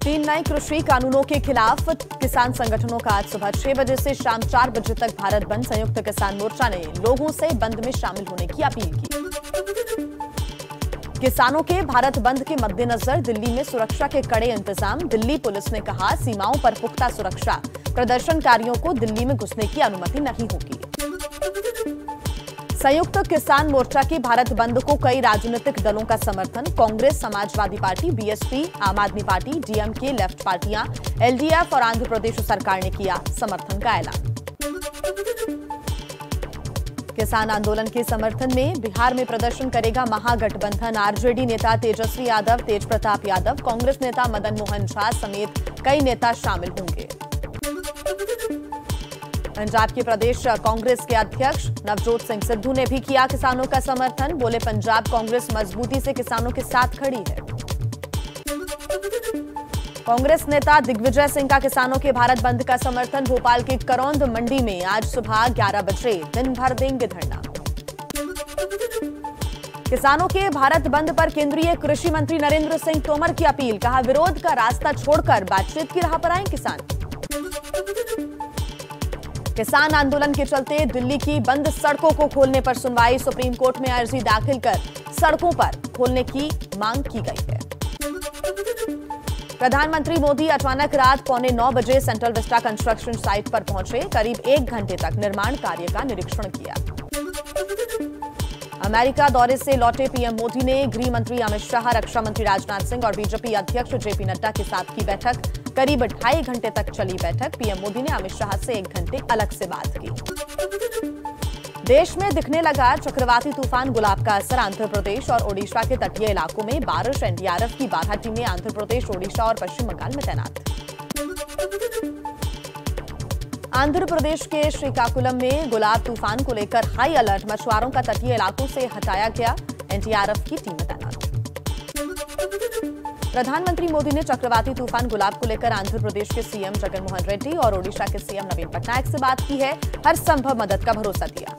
तीन नए कृषि कानूनों के खिलाफ किसान संगठनों का आज सुबह 6 बजे से शाम 4 बजे तक भारत बंद। संयुक्त किसान मोर्चा ने लोगों से बंद में शामिल होने की अपील की। किसानों के भारत बंद के मद्देनजर दिल्ली में सुरक्षा के कड़े इंतजाम। दिल्ली पुलिस ने कहा, सीमाओं पर पुख्ता सुरक्षा, प्रदर्शनकारियों को दिल्ली में घुसने की अनुमति नहीं होगी। संयुक्त किसान मोर्चा के भारत बंद को कई राजनीतिक दलों का समर्थन। कांग्रेस, समाजवादी पार्टी, बीएसपी, आम आदमी पार्टी, डीएमके, लेफ्ट पार्टियां, एलडीएफ और आंध्र प्रदेश सरकार ने किया समर्थन का ऐलान। किसान आंदोलन के समर्थन में बिहार में प्रदर्शन करेगा महागठबंधन। आरजेडी नेता तेजस्वी यादव, तेज प्रताप यादव, कांग्रेस नेता मदन मोहन झा समेत कई नेता शामिल होंगे। पंजाब के प्रदेश कांग्रेस के अध्यक्ष नवजोत सिंह सिद्धू ने भी किया किसानों का समर्थन। बोले, पंजाब कांग्रेस मजबूती से किसानों के साथ खड़ी है। कांग्रेस नेता दिग्विजय सिंह का किसानों के भारत बंद का समर्थन। भोपाल के करौंद मंडी में आज सुबह 11 बजे दिन भर देंगे धरना। किसानों के भारत बंद पर केंद्रीय कृषि मंत्री नरेंद्र सिंह तोमर की अपील। कहा, विरोध का रास्ता छोड़कर बातचीत की राह पर आए किसान। किसान आंदोलन के चलते दिल्ली की बंद सड़कों को खोलने पर सुनवाई। सुप्रीम कोर्ट में अर्जी दाखिल कर सड़कों पर खोलने की मांग की गई है। प्रधानमंत्री मोदी अचानक रात 8:45 बजे सेंट्रल विस्टा कंस्ट्रक्शन साइट पर पहुंचे। करीब 1 घंटे तक निर्माण कार्य का निरीक्षण किया। अमेरिका दौरे से लौटे पीएम मोदी ने गृह मंत्री अमित शाह, रक्षा मंत्री राजनाथ सिंह और बीजेपी अध्यक्ष जेपी नड्डा के साथ की बैठक। करीब 2.5 घंटे तक चली बैठक। पीएम मोदी ने अमित शाह से 1 घंटे अलग से बात की। देश में दिखने लगा चक्रवाती तूफान गुलाब का असर। आंध्र प्रदेश और ओडिशा के तटीय इलाकों में बारिश। एनडीआरएफ की 12 टीमें आंध्र प्रदेश, ओडिशा और पश्चिम बंगाल में तैनात। आंध्र प्रदेश के श्रीकाकुलम में गुलाब तूफान को लेकर हाई अलर्ट। मछुआरों का तटीय इलाकों से हटाया गया। एनडीआरएफ की टीमें तैनात। प्रधानमंत्री मोदी ने चक्रवाती तूफान गुलाब को लेकर आंध्र प्रदेश के सीएम जगनमोहन रेड्डी और ओडिशा के सीएम नवीन पटनायक से बात की है। हर संभव मदद का भरोसा दिया।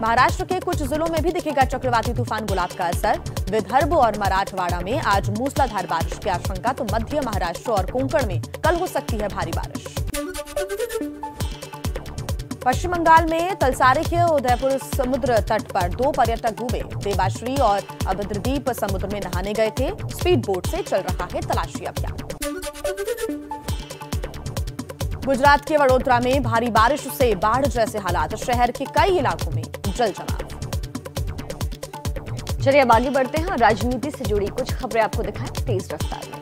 महाराष्ट्र के कुछ जिलों में भी दिखेगा चक्रवाती तूफान गुलाब का असर। विदर्भ और मराठवाड़ा में आज मूसलाधार बारिश की आशंका। तो मध्य महाराष्ट्र और कोंकण में कल हो सकती है भारी बारिश। पश्चिम बंगाल में तलसारी के उदयपुर समुद्र तट पर 2 पर्यटक डूबे। देवाश्री और अभद्रदीप समुद्र में नहाने गए थे। स्पीड बोट से चल रहा है तलाशी अभियान। गुजरात के वडोदरा में भारी बारिश से बाढ़ जैसे हालात। शहर के कई इलाकों में जल जमाव। चलिए अब आगे बढ़ते हैं। राजनीति से जुड़ी कुछ खबरें आपको दिखाएं तेज रफ्तार में।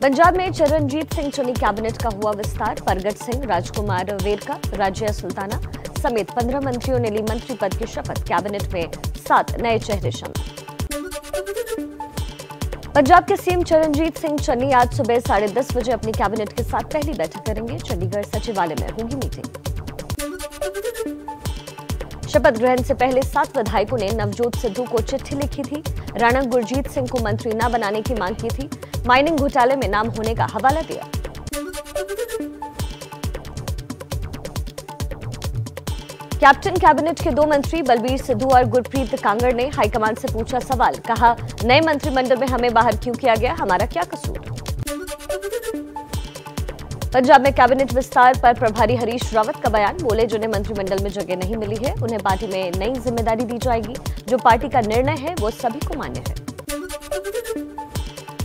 पंजाब में चरणजीत सिंह चन्नी कैबिनेट का हुआ विस्तार। परगट सिंह, राजकुमार वेरका, राजिया सुल्ताना समेत 15 मंत्रियों ने ली मंत्री पद की शपथ। कैबिनेट में 7 नए चेहरे शामिल। पंजाब के सीएम चरणजीत सिंह चन्नी आज सुबह 10:30 बजे अपनी कैबिनेट के साथ पहली बैठक करेंगे। चंडीगढ़ सचिवालय में होगी मीटिंग। शपथ ग्रहण से पहले 7 विधायकों ने नवजोत सिद्धू को चिट्ठी लिखी थी। राणा गुरजीत सिंह को मंत्री न बनाने की मांग की थी। माइनिंग घोटाले में नाम होने का हवाला दिया। कैप्टन कैबिनेट के 2 मंत्री बलबीर सिद्धू और गुरप्रीत कांगड़ ने हाईकमान से पूछा सवाल। कहा, नए मंत्रिमंडल में हमें बाहर क्यों किया गया, हमारा क्या कसूर। पंजाब में कैबिनेट विस्तार पर प्रभारी हरीश रावत का बयान। बोले, जिन्हें मंत्रिमंडल में जगह नहीं मिली है उन्हें पार्टी में नई जिम्मेदारी दी जाएगी। जो पार्टी का निर्णय है वो सभी को मान्य है।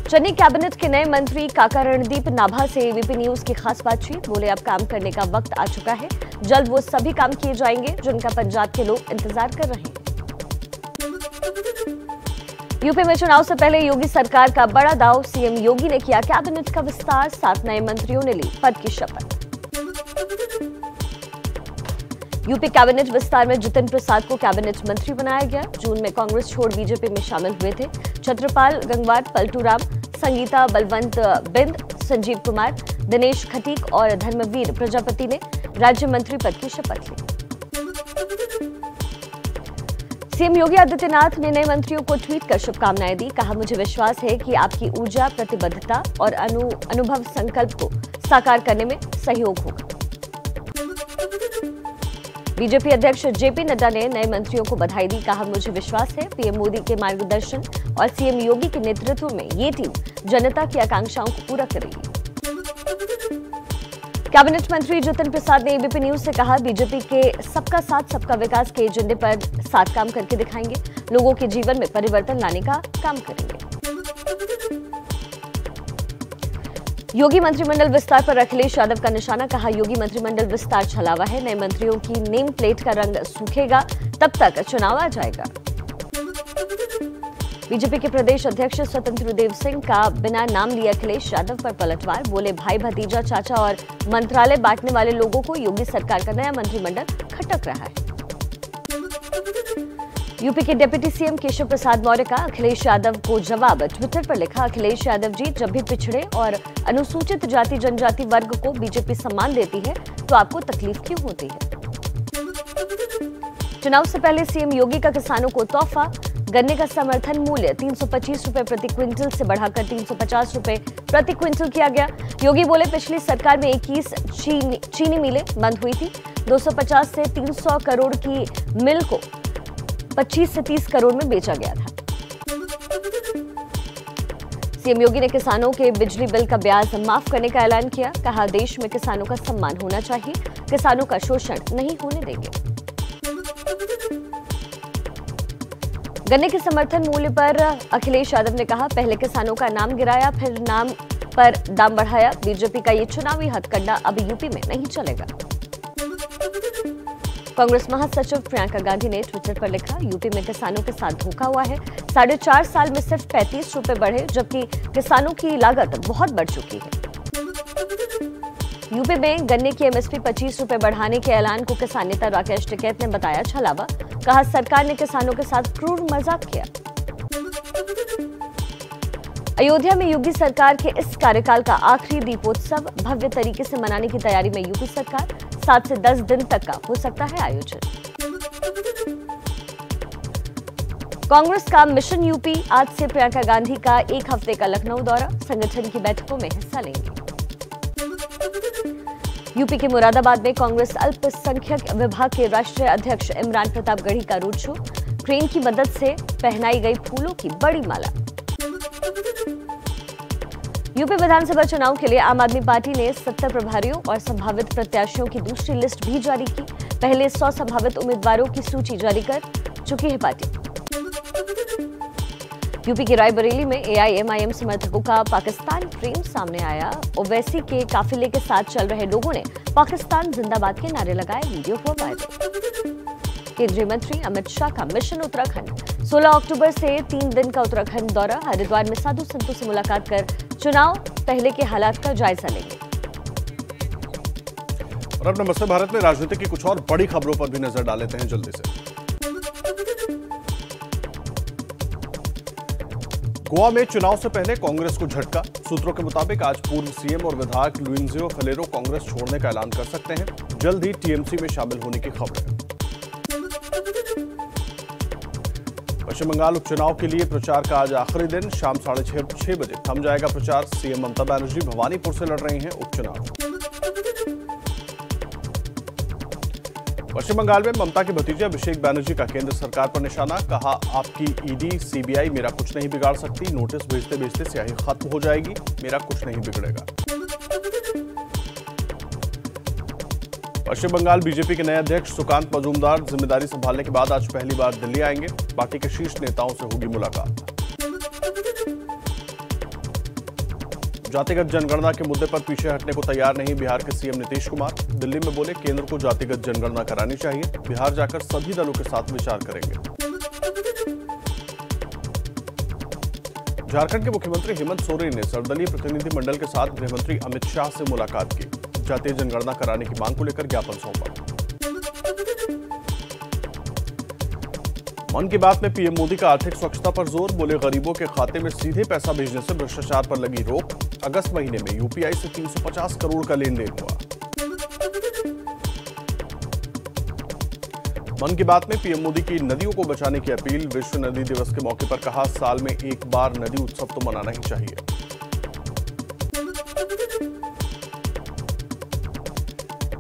चन्नी कैबिनेट के नए मंत्री काका रणदीप नाभा से एबीपी न्यूज की खास बातचीत। बोले, अब काम करने का वक्त आ चुका है। जल्द वो सभी काम किए जाएंगे जिनका पंजाब के लोग इंतजार कर रहे हैं। यूपी में चुनाव से पहले योगी सरकार का बड़ा दांव। सीएम योगी ने किया कैबिनेट का विस्तार। 7 नए मंत्रियों ने ली पद की शपथ। यूपी कैबिनेट विस्तार में जितिन प्रसाद को कैबिनेट मंत्री बनाया गया। जून में कांग्रेस छोड़ बीजेपी में शामिल हुए थे। छत्रपाल गंगवार, पलटू राम, संगीता बलवंत बिंद, संजीव कुमार, दिनेश खटीक और धर्मवीर प्रजापति ने राज्य मंत्री पद की शपथ ली। सीएम योगी आदित्यनाथ ने नए मंत्रियों को ट्वीट कर शुभकामनाएं दी। कहा, मुझे विश्वास है कि आपकी ऊर्जा, प्रतिबद्धता और अनुभव संकल्प को साकार करने में सहयोग होगा। बीजेपी अध्यक्ष जेपी नड्डा ने नए मंत्रियों को बधाई दी। कहा, मुझे विश्वास है पीएम मोदी के मार्गदर्शन और सीएम योगी के नेतृत्व में ये टीम जनता की आकांक्षाओं को पूरा करेगी। कैबिनेट मंत्री जितिन प्रसाद ने एबीपी न्यूज से कहा, बीजेपी के सबका साथ सबका विकास के एजेंडे पर साथ काम करके दिखाएंगे, लोगों के जीवन में परिवर्तन लाने का काम करेंगे। योगी मंत्रिमंडल विस्तार पर अखिलेश यादव का निशाना। कहा, योगी मंत्रिमंडल विस्तार छलावा है, नए मंत्रियों की नेम प्लेट का रंग सूखेगा तब तक चुनाव आ जाएगा। बीजेपी के प्रदेश अध्यक्ष स्वतंत्र देव सिंह का बिना नाम लिए अखिलेश यादव पर पलटवार। बोले, भाई भतीजा चाचा और मंत्रालय बांटने वाले लोगों को योगी सरकार का नया मंत्रिमंडल खटक रहा है। यूपी के डिप्टी सीएम केशव प्रसाद मौर्य का अखिलेश यादव को जवाब। ट्विटर पर लिखा, अखिलेश यादव जी, जब भी पिछड़े और अनुसूचित जाति जनजाति वर्ग को बीजेपी सम्मान देती है तो आपको तकलीफ क्यों होती है। चुनाव से पहले सीएम योगी का किसानों को तोहफा। गन्ने का समर्थन मूल्य 325 रुपए प्रति क्विंटल से बढ़ाकर 350 रुपए प्रति क्विंटल किया गया। योगी बोले, पिछली सरकार में 21 चीनी मिलें बंद हुई थी। 250 से 300 करोड़ की मिल को 25 से 30 करोड़ में बेचा गया था। सीएम योगी ने किसानों के बिजली बिल का ब्याज माफ करने का ऐलान किया। कहा, देश में किसानों का सम्मान होना चाहिए, किसानों का शोषण नहीं होने देंगे। गन्ने के समर्थन मूल्य पर अखिलेश यादव ने कहा, पहले किसानों का नाम गिराया, फिर नाम पर दाम बढ़ाया। बीजेपी का ये चुनावी हथकंडा अब यूपी में नहीं चलेगा। कांग्रेस महासचिव प्रियंका गांधी ने ट्विटर पर लिखा, यूपी में किसानों के साथ धोखा हुआ है। 4.5 साल में सिर्फ 35 रुपए बढ़े, जबकि किसानों की लागत बहुत बढ़ चुकी है। यूपी में गन्ने की एमएसपी 25 रुपए बढ़ाने के ऐलान को किसान नेता राकेश टिकैत ने बताया छलावा। कहा, सरकार ने किसानों के साथ क्रूर मजाक किया। अयोध्या में योगी सरकार के इस कार्यकाल का आखिरी दीपोत्सव भव्य तरीके से मनाने की तैयारी में यूपी सरकार। 7 से 10 दिन तक का हो सकता है आयोजन। कांग्रेस का मिशन यूपी। आज से प्रियंका गांधी का 1 हफ्ते का लखनऊ दौरा, संगठन की बैठकों में हिस्सा लेंगे। यूपी के मुरादाबाद में कांग्रेस अल्पसंख्यक विभाग के राष्ट्रीय अध्यक्ष इमरान प्रताप गढ़ी का रोड शो। क्रेन की मदद से पहनाई गई फूलों की बड़ी माला। यूपी विधानसभा चुनाव के लिए आम आदमी पार्टी ने 70 प्रभारियों और संभावित प्रत्याशियों की दूसरी लिस्ट भी जारी की। पहले 100 संभावित उम्मीदवारों की सूची जारी कर चुकी है पार्टी। यूपी के रायबरेली में एआईएमआईएम समर्थकों का पाकिस्तान प्रेम सामने आया। ओवैसी के काफिले के साथ चल रहे लोगों ने पाकिस्तान जिंदाबाद के नारे लगाए, वीडियो हुआ वायरल। केंद्रीय मंत्री अमित शाह का मिशन उत्तराखंड। 16 अक्टूबर से 3 दिन का उत्तराखंड दौरा। हरिद्वार में साधु संतों से मुलाकात कर चुनाव पहले के हालात का जायजा लेंगे। और अब नमस्ते भारत में राजनीति की कुछ और बड़ी खबरों पर भी नजर डाल लेते हैं जल्दी से। गोवा में चुनाव से पहले कांग्रेस को झटका। सूत्रों के मुताबिक आज पूर्व सीएम और विधायक लुइंजियो फलेरो कांग्रेस छोड़ने का ऐलान कर सकते हैं। जल्द ही टीएमसी में शामिल होने की खबर है। पश्चिम बंगाल उपचुनाव के लिए प्रचार का आज आखिरी दिन। शाम 6:30 बजे थम जाएगा प्रचार। सीएम ममता बनर्जी भवानीपुर से लड़ रही हैं उपचुनाव। पश्चिम बंगाल में ममता के भतीजे अभिषेक बनर्जी का केंद्र सरकार पर निशाना। कहा, आपकी ईडी सीबीआई मेरा कुछ नहीं बिगाड़ सकती। नोटिस भेजते भेजते स्याही खत्म हो जाएगी, मेरा कुछ नहीं बिगड़ेगा। पश्चिम बंगाल बीजेपी के नए अध्यक्ष सुकांत मजूमदार जिम्मेदारी संभालने के बाद आज पहली बार दिल्ली आएंगे। पार्टी के शीर्ष नेताओं से होगी मुलाकात। जातिगत जनगणना के मुद्दे पर पीछे हटने को तैयार नहीं बिहार के सीएम नीतीश कुमार। दिल्ली में बोले, केंद्र को जातिगत जनगणना करानी चाहिए, बिहार जाकर सभी दलों के साथ विचार करेंगे। झारखंड के मुख्यमंत्री हेमंत सोरेन ने सर्वदलीय प्रतिनिधिमंडल के साथ गृहमंत्री अमित शाह से मुलाकात की। जातीय जनगणना कराने की मांग को लेकर ज्ञापन सौंपा। मन की बात में पीएम मोदी का आर्थिक स्वच्छता पर जोर। बोले, गरीबों के खाते में सीधे पैसा भेजने से भ्रष्टाचार पर लगी रोक। अगस्त महीने में यूपीआई से 350 करोड़ का लेन देन हुआ। मन की बात में पीएम मोदी की नदियों को बचाने की अपील। विश्व नदी दिवस के मौके पर कहा, साल में एक बार नदी उत्सव तो मनाना ही चाहिए।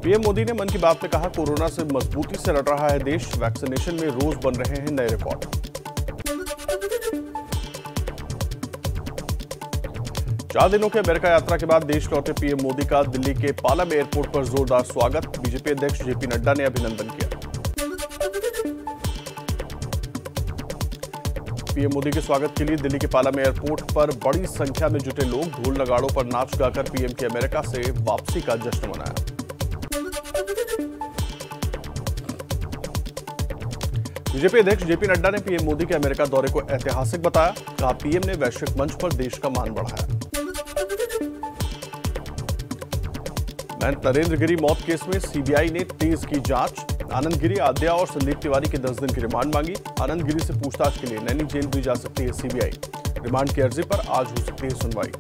पीएम मोदी ने मन की बात में कहा, कोरोना से मजबूती से लड़ रहा है देश, वैक्सीनेशन में रोज बन रहे हैं नए रिकॉर्ड। चार दिनों के अमेरिका यात्रा के बाद देश लौटे पीएम मोदी का दिल्ली के पालम एयरपोर्ट पर जोरदार स्वागत, बीजेपी अध्यक्ष जेपी नड्डा ने अभिनंदन किया। पीएम मोदी के स्वागत के लिए दिल्ली के पालम एयरपोर्ट पर बड़ी संख्या में जुटे लोग ढोल नगाड़ों पर नाच गाकर पीएम की अमेरिका से वापसी का जश्न मनाया। बीजेपी अध्यक्ष जेपी नड्डा ने पीएम मोदी के अमेरिका दौरे को ऐतिहासिक बताया, कहा पीएम ने वैश्विक मंच पर देश का मान बढ़ाया। महंत नरेंद्र गिरी मौत केस में सीबीआई ने तेज की जांच, आनंद गिरी, आद्या और संदीप तिवारी की 10 दिन की रिमांड मांगी। आनंद गिरी से पूछताछ के लिए नैनी जेल भी जा सकती है सीबीआई, रिमांड की अर्जी पर आज हो सकती है सुनवाई।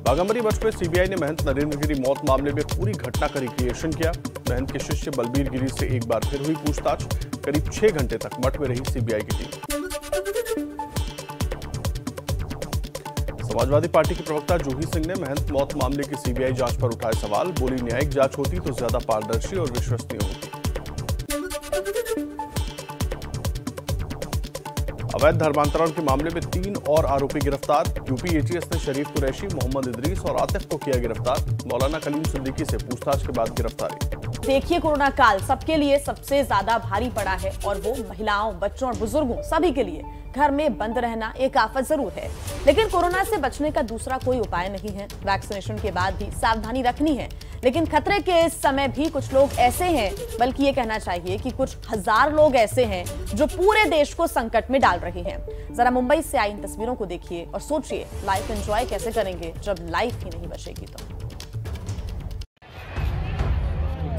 बाघंबरी मठ में सीबीआई ने महंत नरेंद्र गिरी मौत मामले में पूरी घटना का रिक्रिएशन किया। महंत के शिष्य बलबीर गिरी से एक बार फिर हुई पूछताछ, करीब 6 घंटे तक मठ में रही सीबीआई की टीम। समाजवादी पार्टी के प्रवक्ता जूही सिंह ने महंत मौत मामले की सीबीआई जांच पर उठाए सवाल, बोली न्यायिक जांच होती तो ज्यादा पारदर्शी और विश्वसनीय होती। अवैध धर्मांतरण के मामले में 3 और आरोपी गिरफ्तार, यूपी एटीएस ने शरीफ कुरैशी, मोहम्मद इदरीस और आतिफ को किया गिरफ्तार। मौलाना कलीम सिद्दीकी से पूछताछ के बाद गिरफ्तारी। देखिए, कोरोना काल सबके लिए सबसे ज्यादा भारी पड़ा है और वो महिलाओं, बच्चों और बुजुर्गों सभी के लिए घर में बंद रहना एक आफत जरूर है, लेकिन कोरोना से बचने का दूसरा कोई उपाय नहीं है। वैक्सीनेशन के बाद भी सावधानी रखनी है, लेकिन खतरे के इस समय भी कुछ लोग ऐसे हैं, बल्कि ये कहना चाहिए कि कुछ हजार लोग ऐसे हैं जो पूरे देश को संकट में डाल रहे हैं। जरा मुंबई से आई इन तस्वीरों को देखिए और सोचिए लाइफ एंजॉय कैसे करेंगे जब लाइफ ही नहीं बचेगी तो।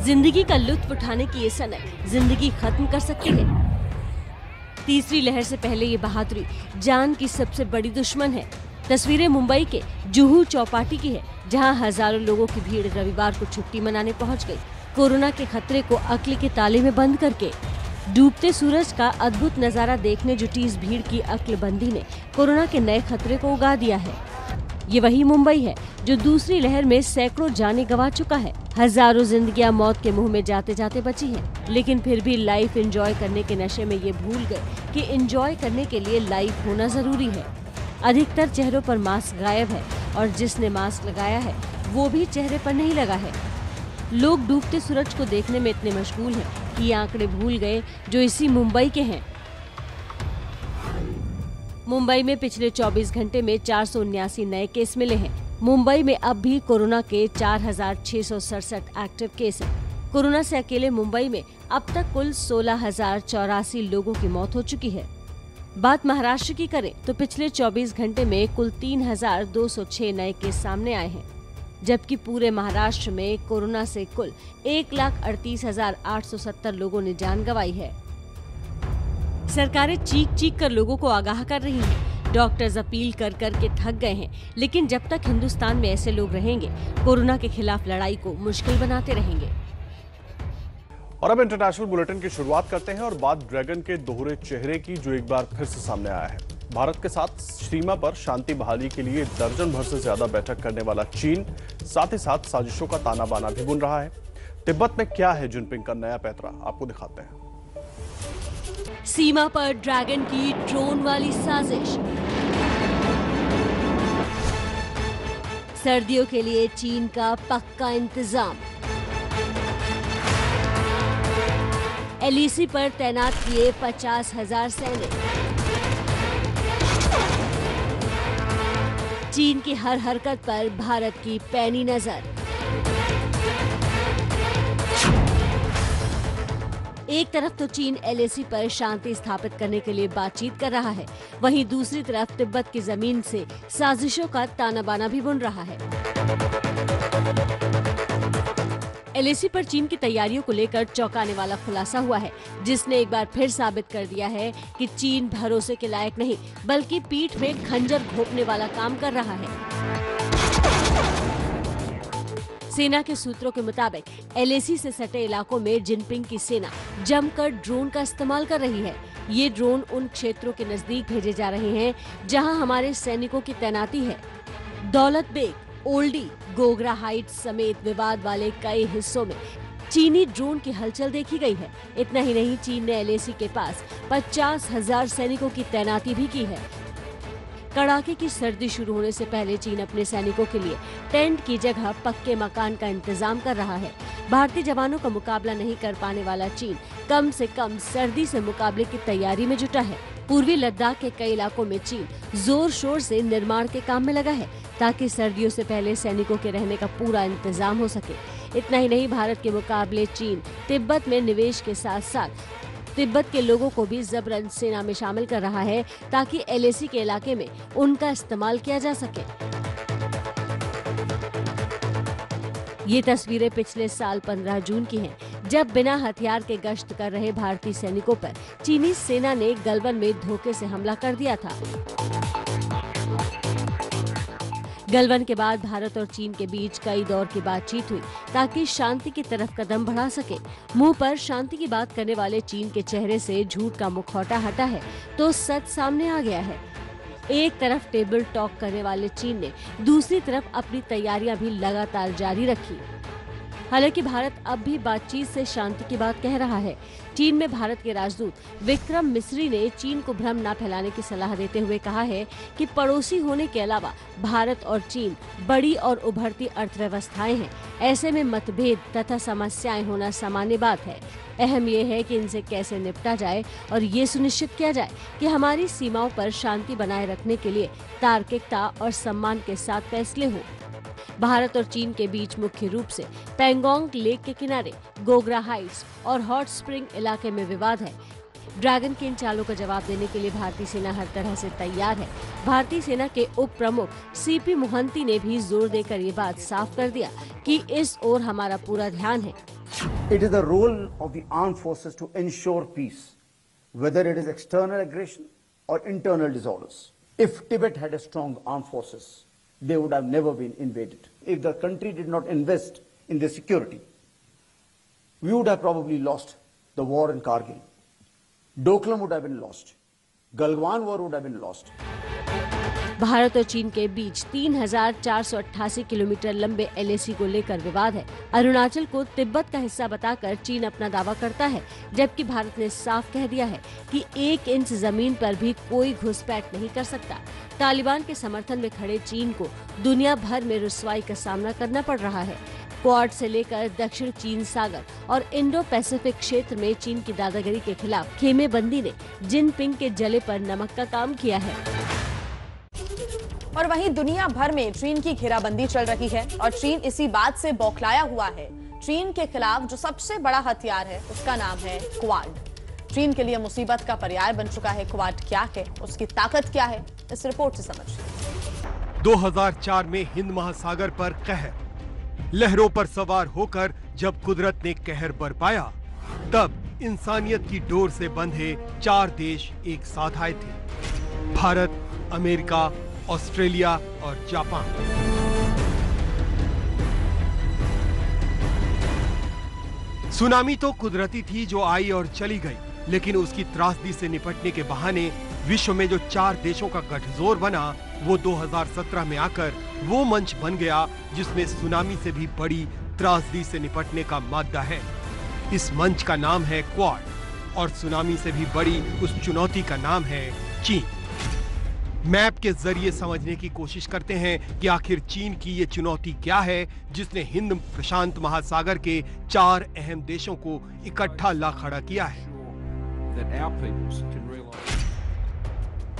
जिंदगी का लुत्फ उठाने की ये सनक जिंदगी खत्म कर सकती है। तीसरी लहर से पहले ये बहादुरी जान की सबसे बड़ी दुश्मन है। तस्वीरें मुंबई के जुहू चौपाटी की है, जहां हजारों लोगों की भीड़ रविवार को छुट्टी मनाने पहुंच गई। कोरोना के खतरे को अक्ल के ताले में बंद करके डूबते सूरज का अद्भुत नजारा देखने जुटी इस भीड़ की अक्लबंदी ने कोरोना के नए खतरे को उगा दिया है। ये वही मुंबई है जो दूसरी लहर में सैकड़ों जानें गंवा चुका है। हजारों जिंदगियां मौत के मुंह में जाते जाते बची हैं, लेकिन फिर भी लाइफ एंजॉय करने के नशे में ये भूल गए कि एंजॉय करने के लिए लाइफ होना जरूरी है। अधिकतर चेहरों पर मास्क गायब है और जिसने मास्क लगाया है वो भी चेहरे पर नहीं लगा है। लोग डूबते सूरज को देखने में इतने मशगूल हैं कि ये आंकड़े भूल गए जो इसी मुंबई के हैं। मुंबई में पिछले 24 घंटे में 479 नए केस मिले हैं। मुंबई में अब भी कोरोना के 4,667 एक्टिव केस हैं। कोरोना से अकेले मुंबई में अब तक कुल 16,084 लोगों की मौत हो चुकी है। बात महाराष्ट्र की करें तो पिछले 24 घंटे में कुल 3,206 नए केस सामने आए हैं, जबकि पूरे महाराष्ट्र में कोरोना से कुल 1,38,870 लोगों ने जान गंवाई है। सरकारें चीख चीख कर लोगों को आगाह कर रही हैं। डॉक्टर्स अपील कर कर के थक गए हैं, लेकिन जब तक हिंदुस्तान में ऐसे लोग रहेंगे, कोरोना के खिलाफ लड़ाई को मुश्किल बनाते रहेंगे। और अब इंटरनेशनल बुलेटिन की शुरुआत करते हैं और बात ड्रैगन के दोहरे चेहरे की, जो एक बार फिर से सामने आया है। भारत के साथ सीमा पर शांति बहाली के लिए दर्जन भर से ज्यादा बैठक करने वाला चीन साथ ही साथ साजिशों का ताना बाना भी बुन रहा है। तिब्बत में क्या है जिनपिंग का नया पैतरा, आपको दिखाते हैं। सीमा पर ड्रैगन की ड्रोन वाली साजिश। सर्दियों के लिए चीन का पक्का इंतजाम। एलएसी पर तैनात किए 50,000 सैनिक। चीन की हर हरकत पर भारत की पैनी नजर। एक तरफ तो चीन एलएसी पर शांति स्थापित करने के लिए बातचीत कर रहा है, वहीं दूसरी तरफ तिब्बत की जमीन से साजिशों का ताना बाना भी बुन रहा है। एलएसी पर चीन की तैयारियों को लेकर चौंकाने वाला खुलासा हुआ है, जिसने एक बार फिर साबित कर दिया है कि चीन भरोसे के लायक नहीं, बल्कि पीठ में खंजर घोंपने वाला काम कर रहा है। सेना के सूत्रों के मुताबिक एलएसी से सटे इलाकों में जिनपिंग की सेना जमकर ड्रोन का इस्तेमाल कर रही है। ये ड्रोन उन क्षेत्रों के नजदीक भेजे जा रहे हैं जहां हमारे सैनिकों की तैनाती है। दौलत बेग, ओल्डी गोगरा हाइट्स समेत विवाद वाले कई हिस्सों में चीनी ड्रोन की हलचल देखी गई है। इतना ही नहीं, चीन ने एलएसी के पास 50,000 सैनिकों की तैनाती भी की है। कड़ाके की सर्दी शुरू होने से पहले चीन अपने सैनिकों के लिए टेंट की जगह पक्के मकान का इंतजाम कर रहा है। भारतीय जवानों का मुकाबला नहीं कर पाने वाला चीन कम से कम सर्दी से मुकाबले की तैयारी में जुटा है। पूर्वी लद्दाख के कई इलाकों में चीन जोर शोर से निर्माण के काम में लगा है ताकि सर्दियों से पहले सैनिकों के रहने का पूरा इंतजाम हो सके। इतना ही नहीं, भारत के मुकाबले चीन तिब्बत में निवेश के साथ साथ तिब्बत के लोगों को भी जबरन सेना में शामिल कर रहा है ताकि एलएसी के इलाके में उनका इस्तेमाल किया जा सके। ये तस्वीरें पिछले साल 15 जून की हैं, जब बिना हथियार के गश्त कर रहे भारतीय सैनिकों पर चीनी सेना ने गलवान में धोखे से हमला कर दिया था। गलवान के बाद भारत और चीन के बीच कई दौर की बातचीत हुई ताकि शांति की तरफ कदम बढ़ा सके। मुंह पर शांति की बात करने वाले चीन के चेहरे से झूठ का मुखौटा हटा है तो सच सामने आ गया है। एक तरफ टेबल टॉक करने वाले चीन ने दूसरी तरफ अपनी तैयारियां भी लगातार जारी रखी। हालांकि भारत अब भी बातचीत से शांति की बात कह रहा है। चीन में भारत के राजदूत विक्रम मिस्री ने चीन को भ्रम न फैलाने की सलाह देते हुए कहा है कि पड़ोसी होने के अलावा भारत और चीन बड़ी और उभरती अर्थव्यवस्थाएं हैं। ऐसे में मतभेद तथा समस्याएं होना सामान्य बात है। अहम ये है कि इनसे कैसे निपटा जाए और ये सुनिश्चित किया जाए कि हमारी सीमाओं पर शांति बनाए रखने के लिए तार्किकता और सम्मान के साथ फैसले हों। भारत और चीन के बीच मुख्य रूप से पैंगोंग लेक के किनारे गोगरा हाइट्स और हॉट स्प्रिंग इलाके में विवाद है। ड्रैगन की इन चालों का जवाब देने के लिए भारतीय सेना हर तरह से तैयार है। भारतीय सेना के उप प्रमुख सीपी मोहंती ने भी जोर देकर ये बात साफ कर दिया कि इस ओर हमारा पूरा ध्यान है। It is the role of the armed forces to ensure peace, whether it is external aggression or internal disorders. If Tibet had a strong armed forces, they would have never been invaded. If the country did not invest in their security, we would have probably lost the war in Kargil. Doklam would have been lost. Galwan war would have been lost. Bharat और चीन के बीच 3,488 kilometre लंबे LAC को लेकर विवाद है। अरुणाचल को तिब्बत का हिस्सा बताकर चीन अपना दावा करता है, जबकि भारत ने साफ कह दिया है कि 1 इंच जमीन पर भी कोई घुसपैठ नहीं कर सकता। तालिबान के समर्थन में खड़े चीन को दुनिया भर में रुसवाई का सामना करना पड़ रहा है। क्वाड से लेकर दक्षिण चीन सागर और इंडो पैसिफिक क्षेत्र में चीन की दादागिरी के खिलाफ खेमेबंदी ने जिनपिंग के जले पर नमक का काम किया है। और वहीं दुनिया भर में चीन की घेराबंदी चल रही है और चीन इसी बात से बौखलाया हुआ है। चीन के खिलाफ जो सबसे बड़ा हथियार है उसका नाम है क्वाड। चीन के लिए मुसीबत का पर्याय बन चुका है। क्वाड क्या है, उसकी ताकत क्या है, इस रिपोर्ट से समझिए। 2004 में हिंद महासागर पर कहर, लहरों पर सवार होकर जब कुदरत ने कहर बरपाया, तब इंसानियत की डोर से बंधे 4 देश एक साथ आए थे: भारत, अमेरिका, ऑस्ट्रेलिया और जापान। सुनामी तो कुदरती थी जो आई और चली गई, लेकिन उसकी त्रासदी से निपटने के बहाने विश्व में जो 4 देशों का गठजोड़ बना, वो 2017 में आकर वो मंच बन गया जिसमें सुनामी से भी बड़ी त्रासदी से निपटने का मादा है। इस मंच का नाम है क्वाड और सुनामी से भी बड़ी उस चुनौती का नाम है चीन। मैप के जरिए समझने की कोशिश करते हैं कि आखिर चीन की ये चुनौती क्या है जिसने हिंद प्रशांत महासागर के 4 अहम देशों को इकट्ठा ला खड़ा किया है।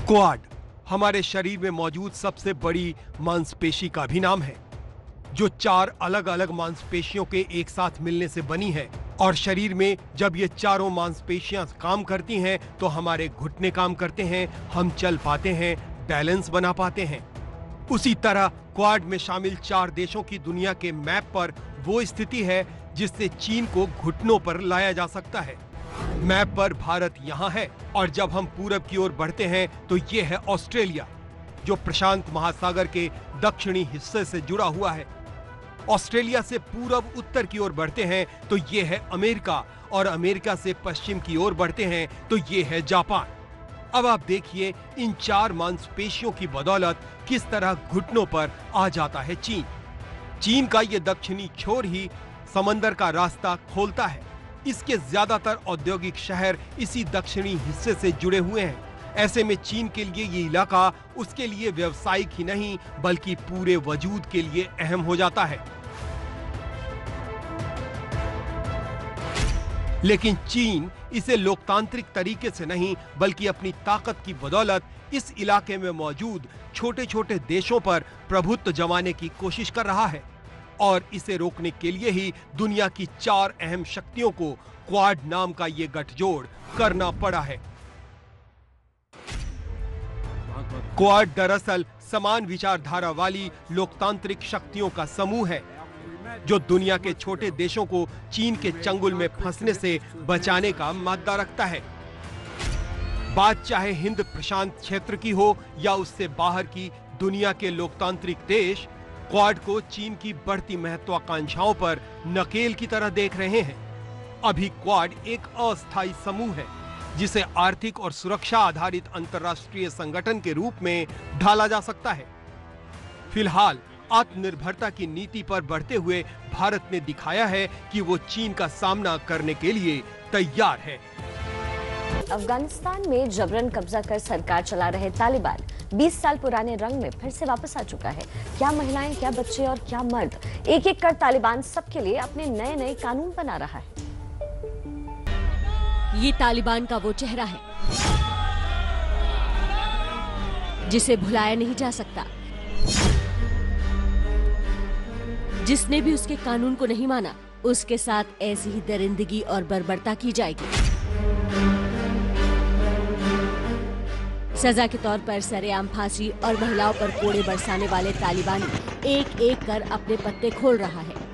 क्वाड हमारे शरीर में मौजूद सबसे बड़ी मांसपेशी का भी नाम है, जो 4 अलग अलग मांसपेशियों के एक साथ मिलने से बनी है। और शरीर में जब ये चारों मांसपेशियां काम करती हैं तो हमारे घुटने काम करते हैं, हम चल पाते हैं, बैलेंस बना पाते हैं। उसी तरह क्वाड में शामिल 4 देशों की दुनिया के मैप पर वो स्थिति है जिससे चीन को घुटनों पर लाया जा सकता है। मैप पर भारत यहाँ है और जब हम पूरब की ओर बढ़ते हैं तो ये है ऑस्ट्रेलिया, जो प्रशांत महासागर के दक्षिणी हिस्से से जुड़ा हुआ है। ऑस्ट्रेलिया से पूरब उत्तर की ओर बढ़ते हैं तो ये है अमेरिका और अमेरिका से पश्चिम की ओर बढ़ते हैं तो ये है जापान। अब आप देखिए इन 4 मांसपेशियों की बदौलत किस तरह घुटनों पर आ जाता है चीन। चीन का ये दक्षिणी छोर ही समंदर का रास्ता खोलता है। इसके ज्यादातर औद्योगिक शहर इसी दक्षिणी हिस्से से जुड़े हुए हैं। ऐसे में चीन के लिए ये इलाका उसके लिए व्यवसायिक ही नहीं बल्कि पूरे वजूद के लिए अहम हो जाता है। लेकिन चीन इसे लोकतांत्रिक तरीके से नहीं बल्कि अपनी ताकत की बदौलत इस इलाके में मौजूद छोटे छोटे देशों पर प्रभुत्व जमाने की कोशिश कर रहा है और इसे रोकने के लिए ही दुनिया की 4 अहम शक्तियों को क्वाड नाम का ये गठजोड़ करना पड़ा है। क्वाड दरअसल समान विचारधारा वाली लोकतांत्रिक शक्तियों का समूह है जो दुनिया के छोटे देशों को चीन के चंगुल में फंसने से बचाने का मादा रखता है। बात चाहे हिंद प्रशांत क्षेत्र की हो या उससे बाहर की दुनिया के लोकतांत्रिक देश, क्वाड को चीन की बढ़ती महत्वाकांक्षाओं पर नकेल की तरह देख रहे हैं। अभी क्वाड एक अस्थायी समूह है जिसे आर्थिक और सुरक्षा आधारित अंतर्राष्ट्रीय संगठन के रूप में ढाला जा सकता है। फिलहाल आत्मनिर्भरता की नीति पर बढ़ते हुए भारत ने दिखाया है कि वो चीन का सामना करने के लिए तैयार है। अफगानिस्तान में जबरन कब्जा कर सरकार चला रहे तालिबान 20 साल पुराने रंग में फिर से वापस आ चुका है। क्या महिलाएं, क्या बच्चे और क्या मर्द, एक एक कर तालिबान सबके लिए अपने नए नए कानून बना रहा है। ये तालिबान का वो चेहरा है जिसे भुलाया नहीं जा सकता। जिसने भी उसके कानून को नहीं माना, उसके साथ ऐसी ही दरिंदगी और बर्बरता की जाएगी। सजा के तौर पर सरेआम फांसी और महिलाओं पर कोड़े बरसाने वाले तालिबानी एक एक कर अपने पत्ते खोल रहा है।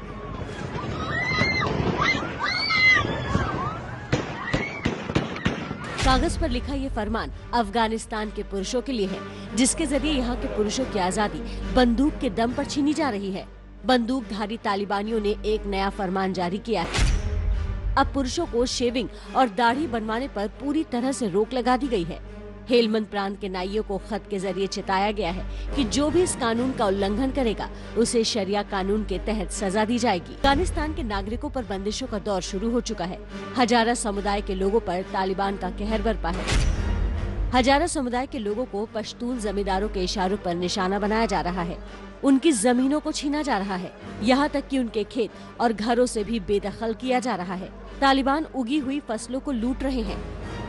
कागज पर लिखा ये फरमान अफगानिस्तान के पुरुषों के लिए है, जिसके जरिए यहाँ के पुरुषों की आजादी बंदूक के दम पर छीनी जा रही है। बंदूकधारी तालिबानियों ने एक नया फरमान जारी किया है। अब पुरुषों को शेविंग और दाढ़ी बनवाने पर पूरी तरह से रोक लगा दी गई है। हेलमंद प्रांत के नाइयों को खत के जरिए चेताया गया है कि जो भी इस कानून का उल्लंघन करेगा उसे शरिया कानून के तहत सजा दी जाएगी। अफगानिस्तान के नागरिकों पर बंदिशों का दौर शुरू हो चुका है। हजारा समुदाय के लोगों पर तालिबान का कहर बरपा है। हजारा समुदाय के लोगों को पश्तून जमींदारों के इशारों पर निशाना बनाया जा रहा है। उनकी जमीनों को छीना जा रहा है, यहाँ तक कि उनके खेत और घरों से भी बेदखल किया जा रहा है। तालिबान उगी हुई फसलों को लूट रहे हैं।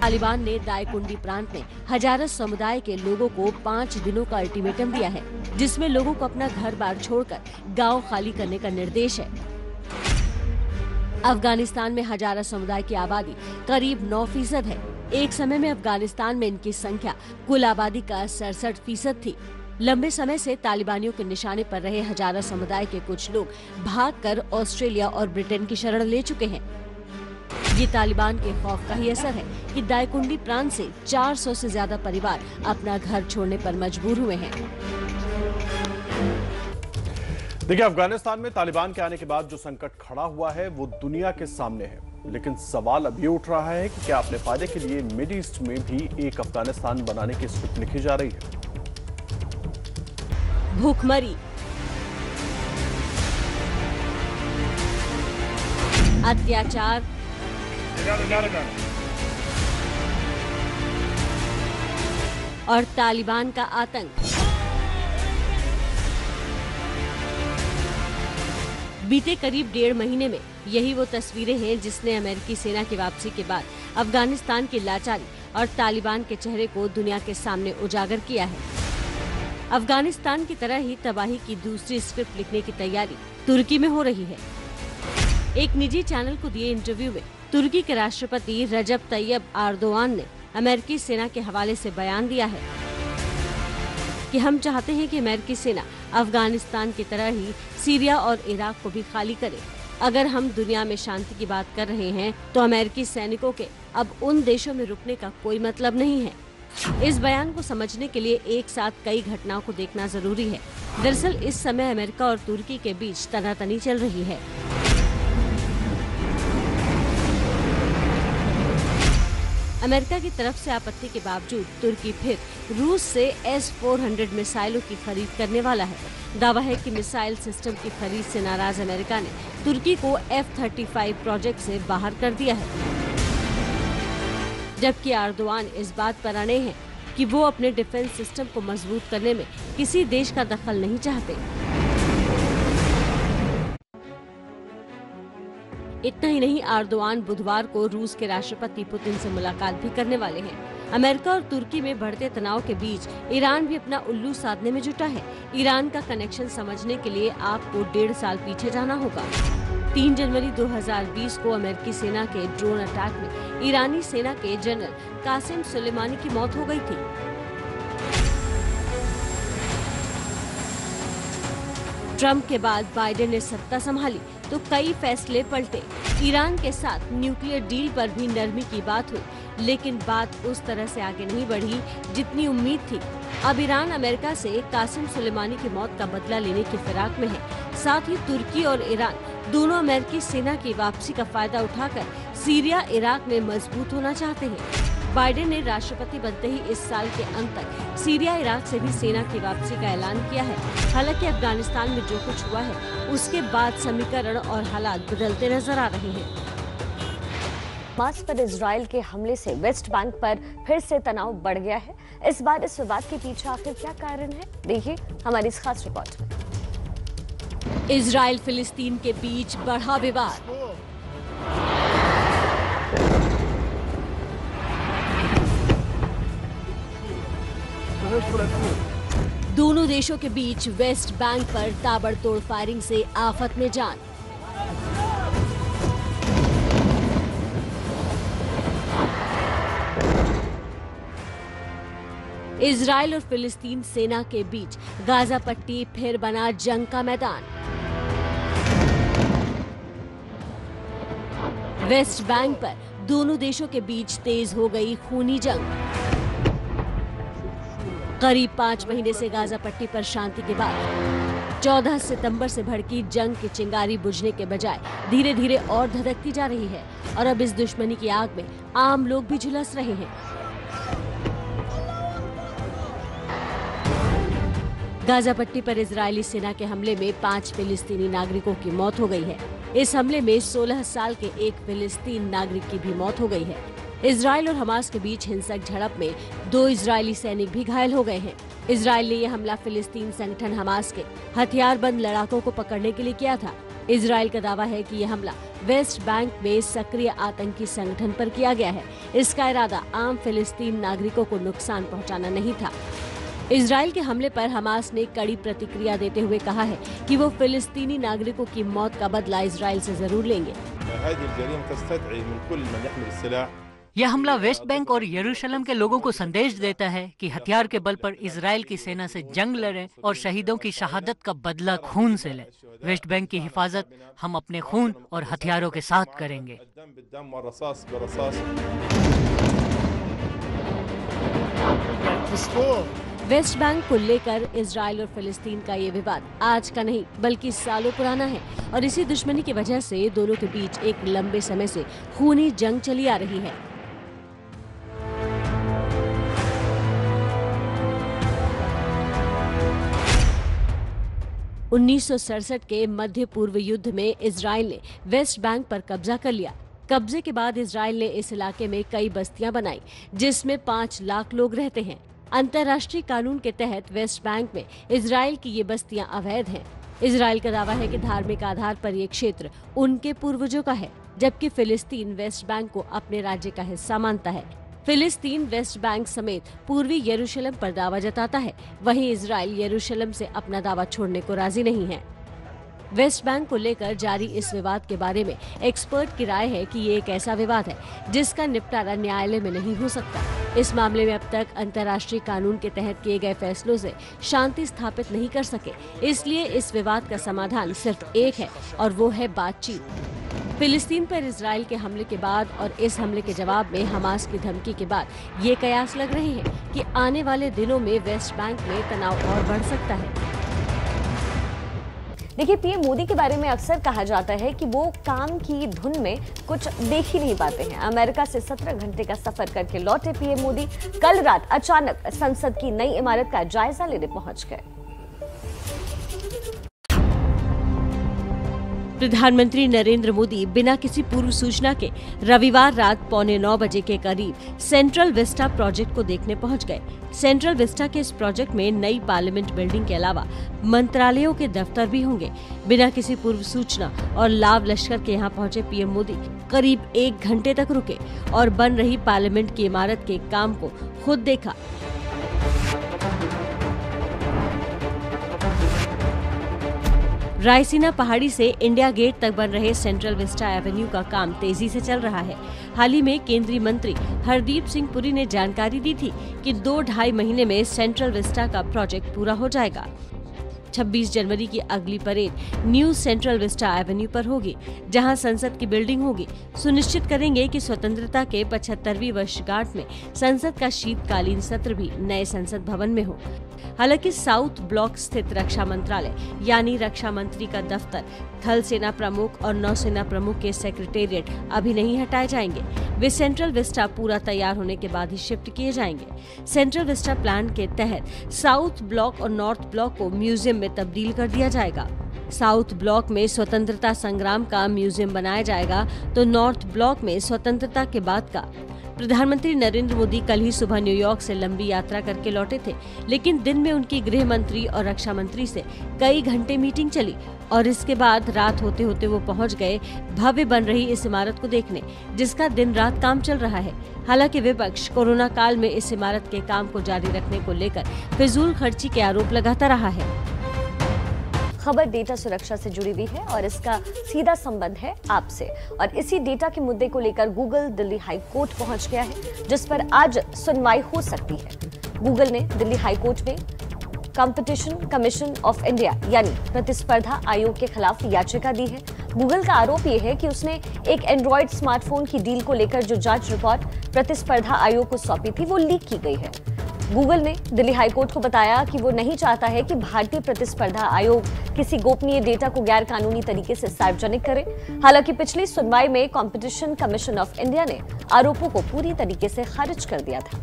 तालिबान ने दायकुंडी प्रांत में हजारा समुदाय के लोगों को 5 दिनों का अल्टीमेटम दिया है, जिसमें लोगों को अपना घर बार छोड़कर गांव खाली करने का निर्देश है। अफगानिस्तान में हजारा समुदाय की आबादी करीब 9% है। एक समय में अफगानिस्तान में इनकी संख्या कुल आबादी का 67% थी। लंबे समय से तालिबानियों के निशाने पर रहे हजारा समुदाय के कुछ लोग भागकर ऑस्ट्रेलिया और ब्रिटेन की शरण ले चुके हैं। ये तालिबान के खौफ का ही असर है कि दायकुंडी प्रांत से 400 से ज्यादा परिवार अपना घर छोड़ने पर मजबूर हुए हैं। देखिए, अफगानिस्तान में तालिबान के आने के बाद जो संकट खड़ा हुआ है वो दुनिया के सामने है, लेकिन सवाल अब ये उठ रहा है कि क्या अपने फायदे के लिए मिड ईस्ट में भी एक अफगानिस्तान बनाने की स्क्रिप्ट लिखी जा रही है। भूखमरी, अत्याचार, और तालिबान का आतंक। बीते करीब 1.5 महीने में यही वो तस्वीरें हैं जिसने अमेरिकी सेना की वापसी के बाद अफगानिस्तान की लाचारी और तालिबान के चेहरे को दुनिया के सामने उजागर किया है। अफगानिस्तान की तरह ही तबाही की दूसरी स्क्रिप्ट लिखने की तैयारी तुर्की में हो रही है। एक निजी चैनल को दिए इंटरव्यू में तुर्की के राष्ट्रपति रजब तैयब एर्दोगान ने अमेरिकी सेना के हवाले से बयान दिया है कि हम चाहते हैं कि अमेरिकी सेना अफगानिस्तान की तरह ही सीरिया और इराक को भी खाली करे। अगर हम दुनिया में शांति की बात कर रहे हैं तो अमेरिकी सैनिकों के अब उन देशों में रुकने का कोई मतलब नहीं है। इस बयान को समझने के लिए एक साथ कई घटनाओं को देखना जरूरी है। दरअसल इस समय अमेरिका और तुर्की के बीच तनातनी चल रही है। अमेरिका की तरफ से आपत्ति के बावजूद तुर्की फिर रूस से S-400 मिसाइलों की खरीद करने वाला है। दावा है कि मिसाइल सिस्टम की खरीद से नाराज अमेरिका ने तुर्की को F-35 प्रोजेक्ट से बाहर कर दिया है, जबकि एर्दोआन इस बात पर अड़े हैं कि वो अपने डिफेंस सिस्टम को मजबूत करने में किसी देश का दखल नहीं चाहते। इतना ही नहीं, एर्दोआन बुधवार को रूस के राष्ट्रपति पुतिन से मुलाकात भी करने वाले हैं। अमेरिका और तुर्की में बढ़ते तनाव के बीच ईरान भी अपना उल्लू साधने में जुटा है। ईरान का कनेक्शन समझने के लिए आपको 1.5 साल पीछे जाना होगा। 3 जनवरी 2020 को अमेरिकी सेना के ड्रोन अटैक में ईरानी सेना के जनरल कासिम सुलेमानी की मौत हो गई थी। ट्रंप के बाद बाइडेन ने सत्ता संभाली तो कई फैसले पलटे। ईरान के साथ न्यूक्लियर डील पर भी नरमी की बात हुई, लेकिन बात उस तरह से आगे नहीं बढ़ी जितनी उम्मीद थी। अब ईरान अमेरिका से कासिम सुलेमानी की मौत का बदला लेने की फिराक में है। साथ ही तुर्की और ईरान दोनों अमेरिकी सेना की वापसी का फायदा उठाकर सीरिया इराक में मजबूत होना चाहते हैं। बाइडेन ने राष्ट्रपति बनते ही इस साल के अंत तक सीरिया इराक से भी सेना की वापसी का ऐलान किया है। हालांकि अफगानिस्तान में जो कुछ हुआ है उसके बाद समीकरण और हालात बदलते नजर आ रहे हैं। हमास पर इजराइल के हमले से वेस्ट बैंक पर फिर से तनाव बढ़ गया है। इस बार इस विवाद के पीछे आखिर क्या कारण है, देखिए हमारी इस खास रिपोर्ट में। इजराइल फिलिस्तीन के बीच बढ़ा विवाद। दोनों देशों के बीच वेस्ट बैंक पर ताबड़तोड़ फायरिंग से आफत में जान। इजराइल और फिलिस्तीन सेना के बीच गाजा पट्टी फिर बना जंग का मैदान। वेस्ट बैंक पर दोनों देशों के बीच तेज हो गई खूनी जंग। करीब 5 महीने से गाजा पट्टी पर शांति के बाद 14 सितंबर से भड़की जंग की चिंगारी बुझने के बजाय धीरे धीरे और धधकती जा रही है और अब इस दुश्मनी की आग में आम लोग भी झुलस रहे हैं। गाजा पट्टी पर इजरायली सेना के हमले में 5 फिलिस्तीनी नागरिकों की मौत हो गई है। इस हमले में 16 साल के एक फिलिस्तीन नागरिक की भी मौत हो गई है। इजराइल और हमास के बीच हिंसक झड़प में 2 इजरायली सैनिक भी घायल हो गए हैं। इजराइल ने यह हमला फिलिस्तीन संगठन हमास के हथियारबंद लड़ाकों को पकड़ने के लिए किया था। इजराइल का दावा है कि यह हमला वेस्ट बैंक में सक्रिय आतंकी संगठन पर किया गया है। इसका इरादा आम फिलिस्तीन नागरिकों को नुकसान पहुंचाना नहीं था। इजराइल के हमले पर हमास ने कड़ी प्रतिक्रिया देते हुए कहा है कि वो फिलिस्तीनी नागरिकों की मौत का बदला इजराइल से जरूर लेंगे। यह हमला वेस्ट बैंक और यरूशलेम के लोगों को संदेश देता है कि हथियार के बल पर इजराइल की सेना से जंग लड़ें और शहीदों की शहादत का बदला खून से लें। वेस्ट बैंक की हिफाजत हम अपने खून और हथियारों के साथ करेंगे। वेस्ट बैंक को लेकर इजराइल और फिलिस्तीन का ये विवाद आज का नहीं बल्कि सालों पुराना है और इसी दुश्मनी की वजह से दोनों के बीच एक लंबे समय से खूनी जंग चली आ रही है। उन्नीस के मध्य पूर्व युद्ध में इजराइल ने वेस्ट बैंक पर कब्जा कर लिया। कब्जे के बाद इजराइल ने इस इलाके में कई बस्तियां बनाई जिसमें 5 लाख लोग रहते हैं। अंतर्राष्ट्रीय कानून के तहत वेस्ट बैंक में इजराइल की ये बस्तियां अवैध हैं। इजराइल का दावा है कि धार्मिक आधार पर ये क्षेत्र उनके पूर्वजों का है, जबकि फिलिस्तीन वेस्ट बैंक को अपने राज्य का हिस्सा मानता है। फिलिस्तीन वेस्ट बैंक समेत पूर्वी यरूशलेम पर दावा जताता है, वहीं इजराइल यरूशलेम से अपना दावा छोड़ने को राजी नहीं है। वेस्ट बैंक को लेकर जारी इस विवाद के बारे में एक्सपर्ट की राय है कि ये एक ऐसा विवाद है जिसका निपटारा न्यायालय में नहीं हो सकता। इस मामले में अब तक अंतर्राष्ट्रीय कानून के तहत किए गए फैसलों से शांति स्थापित नहीं कर सके, इसलिए इस विवाद का समाधान सिर्फ एक है और वो है बातचीत। फिलिस्तीन पर इजराइल के हमले के बाद और इस हमले के जवाब में हमास की धमकी के बाद ये कयास लग रहे हैं कि आने वाले दिनों में वेस्ट बैंक में तनाव और बढ़ सकता है। देखिए, पीएम मोदी के बारे में अक्सर कहा जाता है कि वो काम की धुन में कुछ देख ही नहीं पाते हैं। अमेरिका से 17 घंटे का सफर करके लौटे पीएम मोदी कल रात अचानक संसद की नई इमारत का जायजा लेने पहुंच गए। प्रधानमंत्री नरेंद्र मोदी बिना किसी पूर्व सूचना के रविवार रात 8:45 बजे के करीब सेंट्रल विस्टा प्रोजेक्ट को देखने पहुंच गए। सेंट्रल विस्टा के इस प्रोजेक्ट में नई पार्लियामेंट बिल्डिंग के अलावा मंत्रालयों के दफ्तर भी होंगे। बिना किसी पूर्व सूचना और लाव लश्कर के यहां पहुंचे पीएम मोदी करीब 1 घंटे तक रुके और बन रही पार्लियामेंट की इमारत के काम को खुद देखा। रायसीना पहाड़ी से इंडिया गेट तक बन रहे सेंट्रल विस्टा एवेन्यू का काम तेजी से चल रहा है। हाल ही में केंद्रीय मंत्री हरदीप सिंह पुरी ने जानकारी दी थी कि 2-2.5 महीने में सेंट्रल विस्टा का प्रोजेक्ट पूरा हो जाएगा। 26 जनवरी की अगली parade new central Vista Avenue पर होगी, जहां संसद की बिल्डिंग होगी। सुनिश्चित करेंगे कि स्वतंत्रता के 75वीं वर्षगांठ में संसद का शीतकालीन सत्र भी नए संसद भवन में हो। हालांकि साउथ ब्लॉक स्थित रक्षा मंत्रालय यानी रक्षा मंत्री का दफ्तर, थल सेना प्रमुख और नौसेना प्रमुख के सेक्रेटेरिएट अभी नहीं हटाए जाएंगे। वे सेंट्रल विस्टा पूरा तैयार होने के बाद ही शिफ्ट किए जाएंगे। सेंट्रल विस्टा प्लान के तहत साउथ ब्लॉक और नॉर्थ ब्लॉक को म्यूजियम में तब्दील कर दिया जाएगा। साउथ ब्लॉक में स्वतंत्रता संग्राम का म्यूजियम बनाया जाएगा तो नॉर्थ ब्लॉक में स्वतंत्रता के बाद का। प्रधानमंत्री नरेंद्र मोदी कल ही सुबह न्यूयॉर्क से लंबी यात्रा करके लौटे थे, लेकिन दिन में उनकी गृह मंत्री और रक्षा मंत्री से कई घंटे मीटिंग चली और इसके बाद रात होते होते वो पहुंच गए भव्य बन रही इस इमारत को देखने, जिसका दिन रात काम चल रहा है। हालांकि विपक्ष कोरोना काल में इस इमारत के काम को जारी रखने को लेकर फिजूल खर्ची के आरोप लगाता रहा है। खबर डेटा सुरक्षा से जुड़ी हुई है और इसका सीधा संबंध है आपसे, और इसी डेटा के मुद्दे को लेकर गूगल दिल्ली हाई कोर्ट पहुंच गया है, जिस पर आज सुनवाई हो सकती है। गूगल ने दिल्ली हाई कोर्ट में कंपटीशन कमीशन ऑफ इंडिया यानी प्रतिस्पर्धा आयोग के खिलाफ याचिका दी है। गूगल का आरोप यह है कि उसने एक एंड्रॉयड स्मार्टफोन की डील को लेकर जो जांच रिपोर्ट प्रतिस्पर्धा आयोग को सौंपी थी वो लीक की गई है। गूगल ने दिल्ली हाईकोर्ट को बताया कि वो नहीं चाहता है कि भारतीय प्रतिस्पर्धा आयोग किसी गोपनीय डेटा को गैर कानूनी तरीके से सार्वजनिक करे। हालांकि पिछली सुनवाई में कंपटीशन कमीशन ऑफ इंडिया ने आरोपों को पूरी तरीके से खारिज कर दिया था।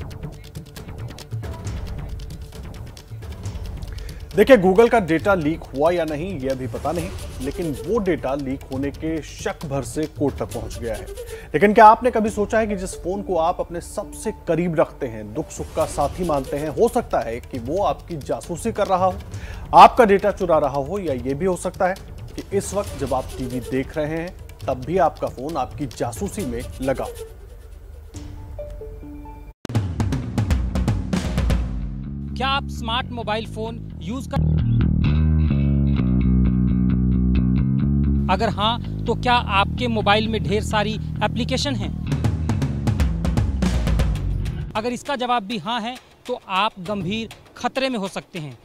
देखिए, गूगल का डेटा लीक हुआ या नहीं ये अभी पता नहीं, लेकिन वो डेटा लीक होने के शक भर से कोर्ट तक पहुंच गया है। लेकिन क्या आपने कभी सोचा है कि जिस फोन को आप अपने सबसे करीब रखते हैं, दुख सुख का साथी मानते हैं, हो सकता है कि वो आपकी जासूसी कर रहा हो, आपका डेटा चुरा रहा हो, या ये भी हो सकता है कि इस वक्त जब आप टीवी देख रहे हैं तब भी आपका फोन आपकी जासूसी में लगा हो। क्या आप स्मार्ट मोबाइल फोन यूज कर, अगर हाँ तो क्या आपके मोबाइल में ढेर सारी एप्लीकेशन हैं? अगर इसका जवाब भी हाँ है तो आप गंभीर खतरे में हो सकते हैं।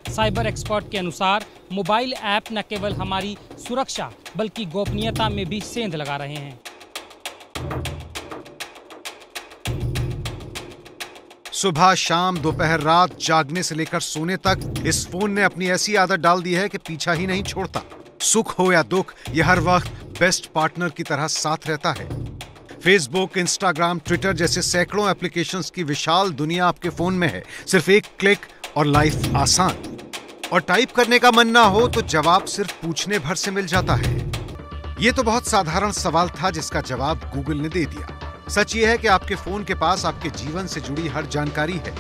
साइबर एक्सपर्ट के अनुसार मोबाइल ऐप न केवल हमारी सुरक्षा बल्कि गोपनीयता में भी सेंध लगा रहे हैं। सुबह शाम दोपहर रात जागने से लेकर सोने तक इस फोन ने अपनी ऐसी आदत डाल दी है कि पीछा ही नहीं छोड़ता। सुख हो या दुख, यह हर वक्त बेस्ट पार्टनर की तरह साथ रहता है। फेसबुक, इंस्टाग्राम, ट्विटर जैसे सैकड़ों एप्लीकेशंस की विशाल दुनिया आपके फोन में है। सिर्फ एक क्लिक और लाइफ आसान। और टाइप करने का मन ना हो तो जवाब सिर्फ पूछने भर से मिल जाता है। यह तो बहुत साधारण सवाल था जिसका जवाब गूगल ने दे दिया। सच ये है कि आपके फोन के पास आपके जीवन से जुड़ी हर जानकारी है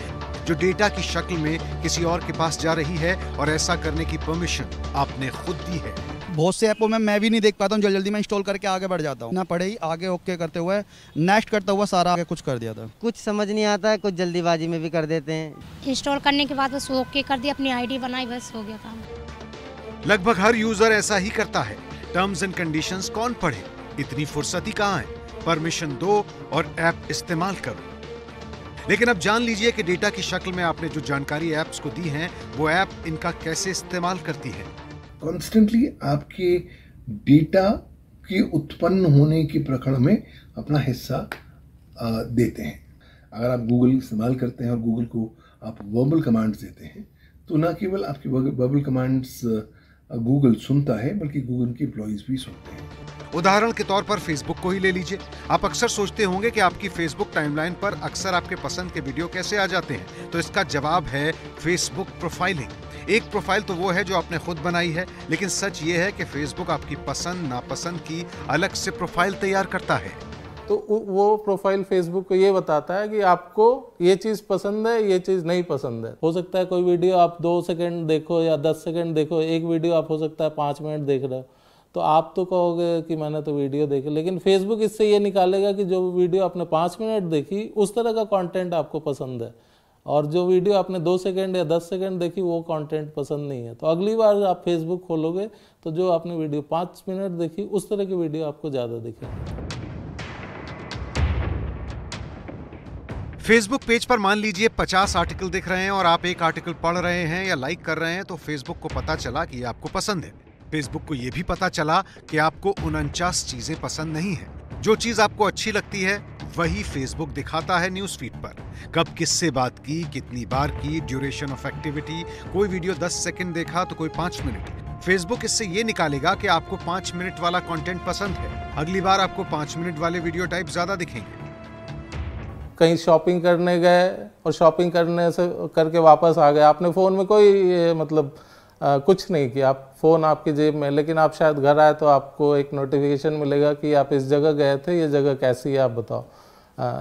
जो डेटा की शक्ल में किसी और के पास जा रही है, और ऐसा करने की परमिशन आपने खुद दी है। बहुत से ऐपों में मैं भी नहीं देख पाता हूँ, जल्दी मैं इंस्टॉल करके आगे बढ़ जाता हूँ। ना पढ़े ही आगे ओके करते हुए नेक्स्ट करता हुआ सारा आगे कुछ कर दिया था। कुछ समझ नहीं आता है, कुछ जल्दीबाजी में भी कर देते हैं। इंस्टॉल करने के बाद बस ओके कर दिया, अपनी आईडी बनाई, बस हो गया काम। लगभग हर यूजर ऐसा ही करता है। टर्म्स एंड कंडीशंस कौन पढ़े, इतनी फुर्सत ही कहाँ है। परमिशन दो और ऐप इस्तेमाल करो। लेकिन अब जान लीजिए कि डेटा की शक्ल में आपने जो जानकारी ऐप्स को दी है, वो ऐप इनका कैसे इस्तेमाल करती है। कॉन्स्टेंटली आपके डेटा के उत्पन्न होने की प्रक्रिया में अपना हिस्सा देते हैं। अगर आप गूगल इस्तेमाल करते हैं और गूगल को आप वर्बल कमांड्स देते हैं तो ना केवल आपकी वर्बल कमांड्स गूगल सुनता है बल्कि गूगल के एम्प्लॉइज भी सुनते हैं। उदाहरण के तौर पर फेसबुक को ही ले लीजिए। आप अक्सर सोचते होंगे कि आपकी फेसबुक टाइमलाइन पर अक्सर आपके पसंद के वीडियो कैसे आ जाते हैं, तो इसका जवाब है फेसबुक प्रोफाइलिंग। एक प्रोफाइल तो वो है जो आपने खुद बनाई है, लेकिन सच ये है कि फेसबुक आपकी पसंद नापसंद की अलग से प्रोफाइल तैयार करता है। तो वो प्रोफाइल फेसबुक को ये बताता है कि आपको ये चीज़ पसंद है, ये चीज़ नहीं पसंद है। हो सकता है कोई वीडियो आप 2 सेकंड देखो या 10 सेकंड देखो, एक वीडियो आप हो सकता है 5 मिनट देख रहे हो, तो आप तो कहोगे कि मैंने तो वीडियो देखी, लेकिन फेसबुक इससे ये निकालेगा कि जो वीडियो आपने 5 मिनट देखी उस तरह का कंटेंट आपको पसंद है, और जो वीडियो आपने 2 सेकंड या 10 सेकंड देखी वो कंटेंट पसंद नहीं है। तो अगली बार आप फेसबुक खोलोगे तो जो आपने वीडियो 5 मिनट देखी उस तरह की वीडियो आपको ज़्यादा दिखेगी। फेसबुक पेज पर मान लीजिए 50 आर्टिकल दिख रहे हैं और आप एक आर्टिकल पढ़ रहे हैं या लाइक कर रहे हैं, तो फेसबुक को पता चला कि ये आपको पसंद है। फेसबुक को यह भी पता चला कि आपको 49 चीजें पसंद नहीं है। जो चीज आपको अच्छी लगती है वही फेसबुक दिखाता है न्यूज फीड पर। कब किससे बात की, कितनी बार की, ड्यूरेशन ऑफ एक्टिविटी, कोई वीडियो 10 सेकंड देखा तो कोई 5 मिनट। फेसबुक इससे ये निकालेगा कि आपको 5 मिनट वाला कंटेंट पसंद है, अगली बार आपको 5 मिनट वाले वीडियो टाइप ज्यादा दिखेंगे। कहीं शॉपिंग करने गए और शॉपिंग करने से करके वापस आ गए, आपने फ़ोन में कोई मतलब कुछ नहीं किया, आप फ़ोन आपकी जेब में, लेकिन आप शायद घर आए तो आपको एक नोटिफिकेशन मिलेगा कि आप इस जगह गए थे, ये जगह कैसी है आप बताओ,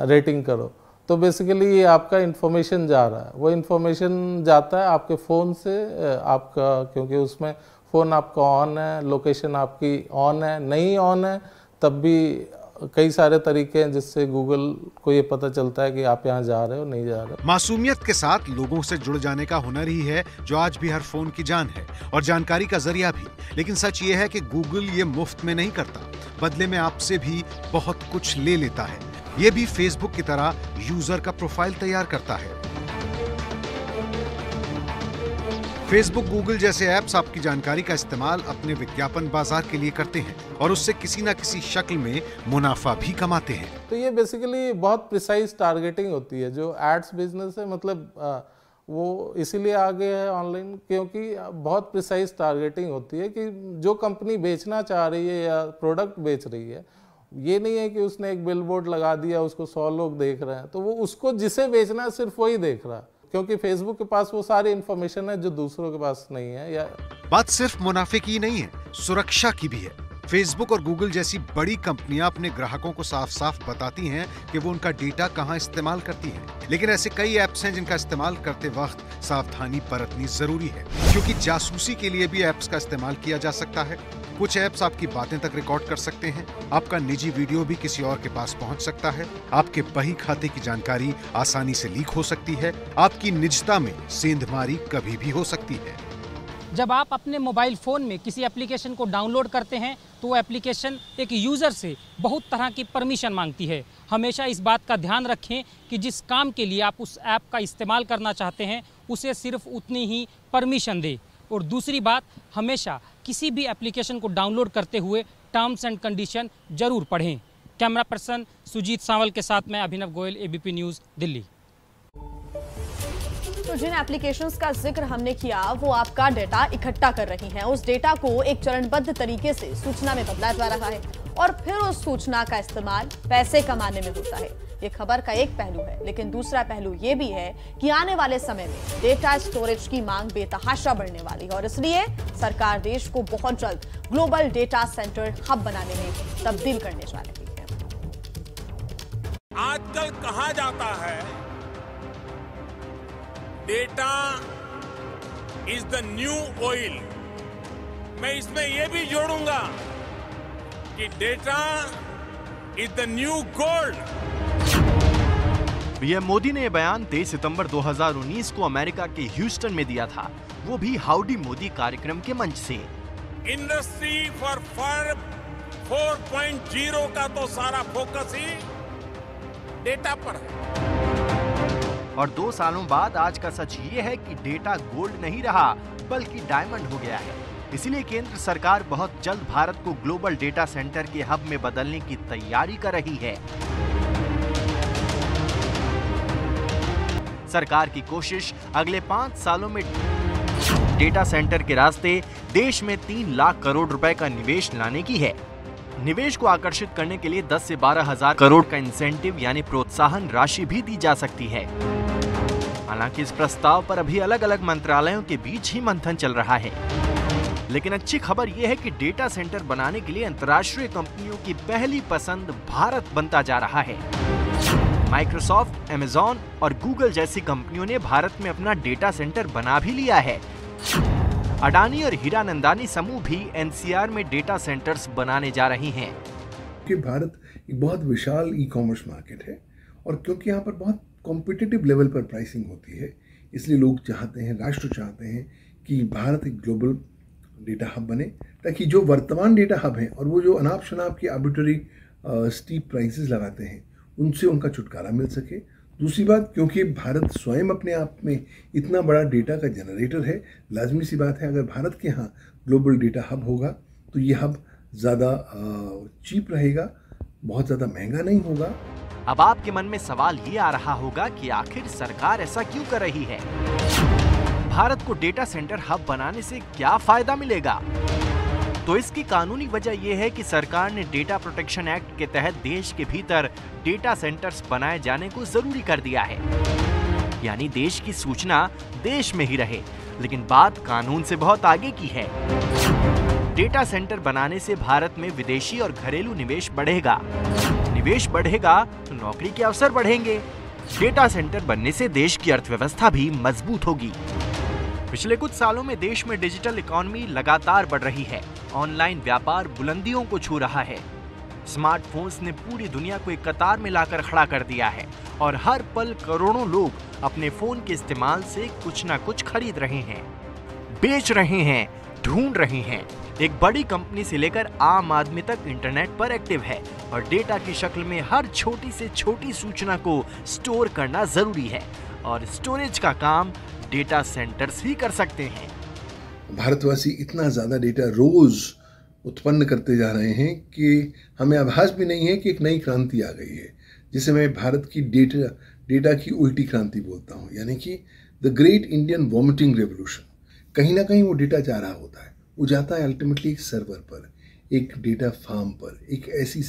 रेटिंग करो। तो बेसिकली ये आपका इन्फॉर्मेशन जा रहा है, वो इन्फॉर्मेशन जाता है आपके फ़ोन से आपका, क्योंकि उसमें फ़ोन आपका ऑन है, लोकेशन आपकी ऑन है, नहीं ऑन है तब भी कई सारे तरीके हैं जिससे गूगल को ये पता चलता है कि आप यहाँ जा रहे हो नहीं जा रहे हो। मासूमियत के साथ लोगों से जुड़ जाने का हुनर ही है जो आज भी हर फोन की जान है, और जानकारी का जरिया भी। लेकिन सच ये है कि गूगल ये मुफ्त में नहीं करता, बदले में आपसे भी बहुत कुछ ले लेता है। ये भी फेसबुक की तरह यूजर का प्रोफाइल तैयार करता है। फेसबुक, गूगल जैसे ऐप्स आपकी जानकारी का इस्तेमाल अपने विज्ञापन बाजार के लिए करते हैं और उससे किसी न किसी शक्ल में मुनाफा भी कमाते हैं। तो ये बेसिकली बहुत प्रिसाइज टारगेटिंग होती है। जो एड्स बिजनेस है मतलब वो इसीलिए आगे है ऑनलाइन, क्योंकि बहुत प्रिसाइज टारगेटिंग होती है कि जो कंपनी बेचना चाह रही है या प्रोडक्ट बेच रही है, ये नहीं है कि उसने एक बिलबोर्ड लगा दिया, उसको 100 लोग देख रहे हैं, तो वो उसको जिसे बेचना है सिर्फ वही देख रहा है, क्योंकि फेसबुक के पास वो सारी इंफॉर्मेशन है जो दूसरों के पास नहीं है। या बात सिर्फ मुनाफे की नहीं है, सुरक्षा की भी है। फेसबुक और गूगल जैसी बड़ी कंपनियां अपने ग्राहकों को साफ साफ बताती हैं कि वो उनका डेटा कहां इस्तेमाल करती हैं। लेकिन ऐसे कई ऐप्स हैं जिनका इस्तेमाल करते वक्त सावधानी बरतनी जरूरी है, क्योंकि जासूसी के लिए भी ऐप्स का इस्तेमाल किया जा सकता है। कुछ ऐप्स आपकी बातें तक रिकॉर्ड कर सकते हैं, आपका निजी वीडियो भी किसी और के पास पहुंच सकता है, आपके बही खाते की जानकारी आसानी से लीक हो सकती है, आपकी निजता में सेंधमारी कभी भी हो सकती है। जब आप अपने मोबाइल फ़ोन में किसी एप्लीकेशन को डाउनलोड करते हैं तो वो एप्लीकेशन एक यूज़र से बहुत तरह की परमिशन मांगती है। हमेशा इस बात का ध्यान रखें कि जिस काम के लिए आप उस ऐप का इस्तेमाल करना चाहते हैं उसे सिर्फ उतनी ही परमिशन दें। और दूसरी बात, हमेशा किसी भी एप्लीकेशन को डाउनलोड करते हुए टर्म्स एंड कंडीशन जरूर पढ़ें। कैमरा पर्सन सुजीत सांवल के साथ मैं अभिनव गोयल, एबीपी न्यूज़, दिल्ली। तो जिन एप्लीकेशंस का जिक्र हमने किया वो आपका डेटा इकट्ठा कर रही हैं। उस डेटा को एक चरणबद्ध तरीके से सूचना में बदला जा रहा है और फिर उस सूचना का इस्तेमाल पैसे कमाने में होता है। ये खबर का एक पहलू है, लेकिन दूसरा पहलू ये भी है कि आने वाले समय में डेटा स्टोरेज की मांग बेतहाशा बढ़ने वाली है और इसलिए सरकार देश को बहुत जल्द ग्लोबल डेटा सेंटर हब बनाने में तब्दील करने जा रही है। आजकल कहा जाता है data is the new oil. मैं इसमें यह भी जोड़ूंगा कि data is the new gold. PM Modi ने यह बयान 23 सितंबर 2019 को अमेरिका के ह्यूस्टन में दिया था, वो भी हाउडी मोदी कार्यक्रम के मंच से। इंडस्ट्री फॉर 4.0 का तो सारा फोकस ही डेटा पर है। और 2 सालों बाद आज का सच ये है कि डेटा गोल्ड नहीं रहा बल्कि डायमंड हो गया है। इसीलिए केंद्र सरकार बहुत जल्द भारत को ग्लोबल डेटा सेंटर के हब में बदलने की तैयारी कर रही है। सरकार की कोशिश अगले 5 सालों में डेटा सेंटर के रास्ते देश में 3 लाख करोड़ रुपए का निवेश लाने की है। निवेश को आकर्षित करने के लिए 10 से 12 हजार करोड़ का इंसेंटिव यानी प्रोत्साहन राशि भी दी जा सकती है। हालांकि इस प्रस्ताव पर अभी अलग अलग मंत्रालयों के बीच ही मंथन चल रहा है। लेकिन अच्छी खबर यह है कि डेटा सेंटर बनाने के लिए अंतर्राष्ट्रीय कंपनियों की पहली पसंद भारत बनता जा रहा है। माइक्रोसॉफ्ट, अमेज़न और गूगल जैसी कंपनियों ने भारत में अपना डेटा सेंटर बना भी लिया है। अडानी और हीरानंदानी समूह भी एनसीआर में डेटा सेंटर्स बनाने जा रही हैं। कि भारत एक बहुत विशाल ई कॉमर्स मार्केट है और क्योंकि यहाँ पर बहुत कॉम्पिटिटिव लेवल पर प्राइसिंग होती है, इसलिए लोग चाहते हैं, राष्ट्र चाहते हैं कि भारत एक ग्लोबल डेटा हब बने, ताकि जो वर्तमान डेटा हब हैं और वो जो अनाप शनाप की आर्बिट्ररी स्टीप प्राइसेस लगाते हैं उनसे उनका छुटकारा मिल सके। दूसरी बात, क्योंकि भारत स्वयं अपने आप में इतना बड़ा डेटा का जनरेटर है, लाजमी सी बात है अगर भारत के यहाँ ग्लोबल डेटा हब होगा तो ये हब ज़्यादा चीप रहेगा, बहुत ज़्यादा महंगा नहीं होगा। अब आपके मन में सवाल ये आ रहा होगा कि आखिर सरकार ऐसा क्यों कर रही है? भारत को डेटा सेंटर हब बनाने से क्या फायदा मिलेगा? तो इसकी कानूनी वजह यह है कि सरकार ने डेटा प्रोटेक्शन एक्ट के तहत देश के भीतर डेटा सेंटर्स बनाए जाने को जरूरी कर दिया है। यानी देश की सूचना देश में ही रहे। लेकिन बात कानून से बहुत आगे की है। डेटा सेंटर बनाने से भारत में विदेशी और घरेलू निवेश बढ़ेगा। निवेश बढ़ेगा तो नौकरी के अवसर बढ़ेंगे। डेटा सेंटर बनने से देश की अर्थव्यवस्था भी मजबूत होगी। पिछले कुछ सालों में देश में डिजिटल इकोनॉमी लगातार बढ़ रही है। ऑनलाइन व्यापार बुलंदियों को छू रहा है। स्मार्टफोन्स ने पूरी दुनिया को एक कतार में लाकर खड़ा कर दिया है और हर पल करोड़ों लोग अपने फोन के इस्तेमाल से कुछ ना कुछ खरीद रहे हैं, बेच रहे हैं, ढूंढ रहे हैं। एक बड़ी कंपनी से लेकर आम आदमी तक इंटरनेट पर एक्टिव है और डेटा की शक्ल में हर छोटी से छोटी सूचना को स्टोर करना जरूरी है और स्टोरेज का काम डेटा सेंटर्स ही कर सकते हैं। भारतवासी इतना ज़्यादा डेटा रोज उत्पन्न करते जा रहे हैं कि हमें आभास भी नहीं है कि एक नई क्रांति आ गई है, जिसे मैं भारत की डेटा की उल्टी क्रांति बोलता हूँ, यानी कि the great Indian vomiting revolution. कहीं ना कहीं वो डेटा जा रहा होता है, वो जाता है अल्टीमेटली एक सर्वर पर, एक डेटा फार्म पर, एक ऐसी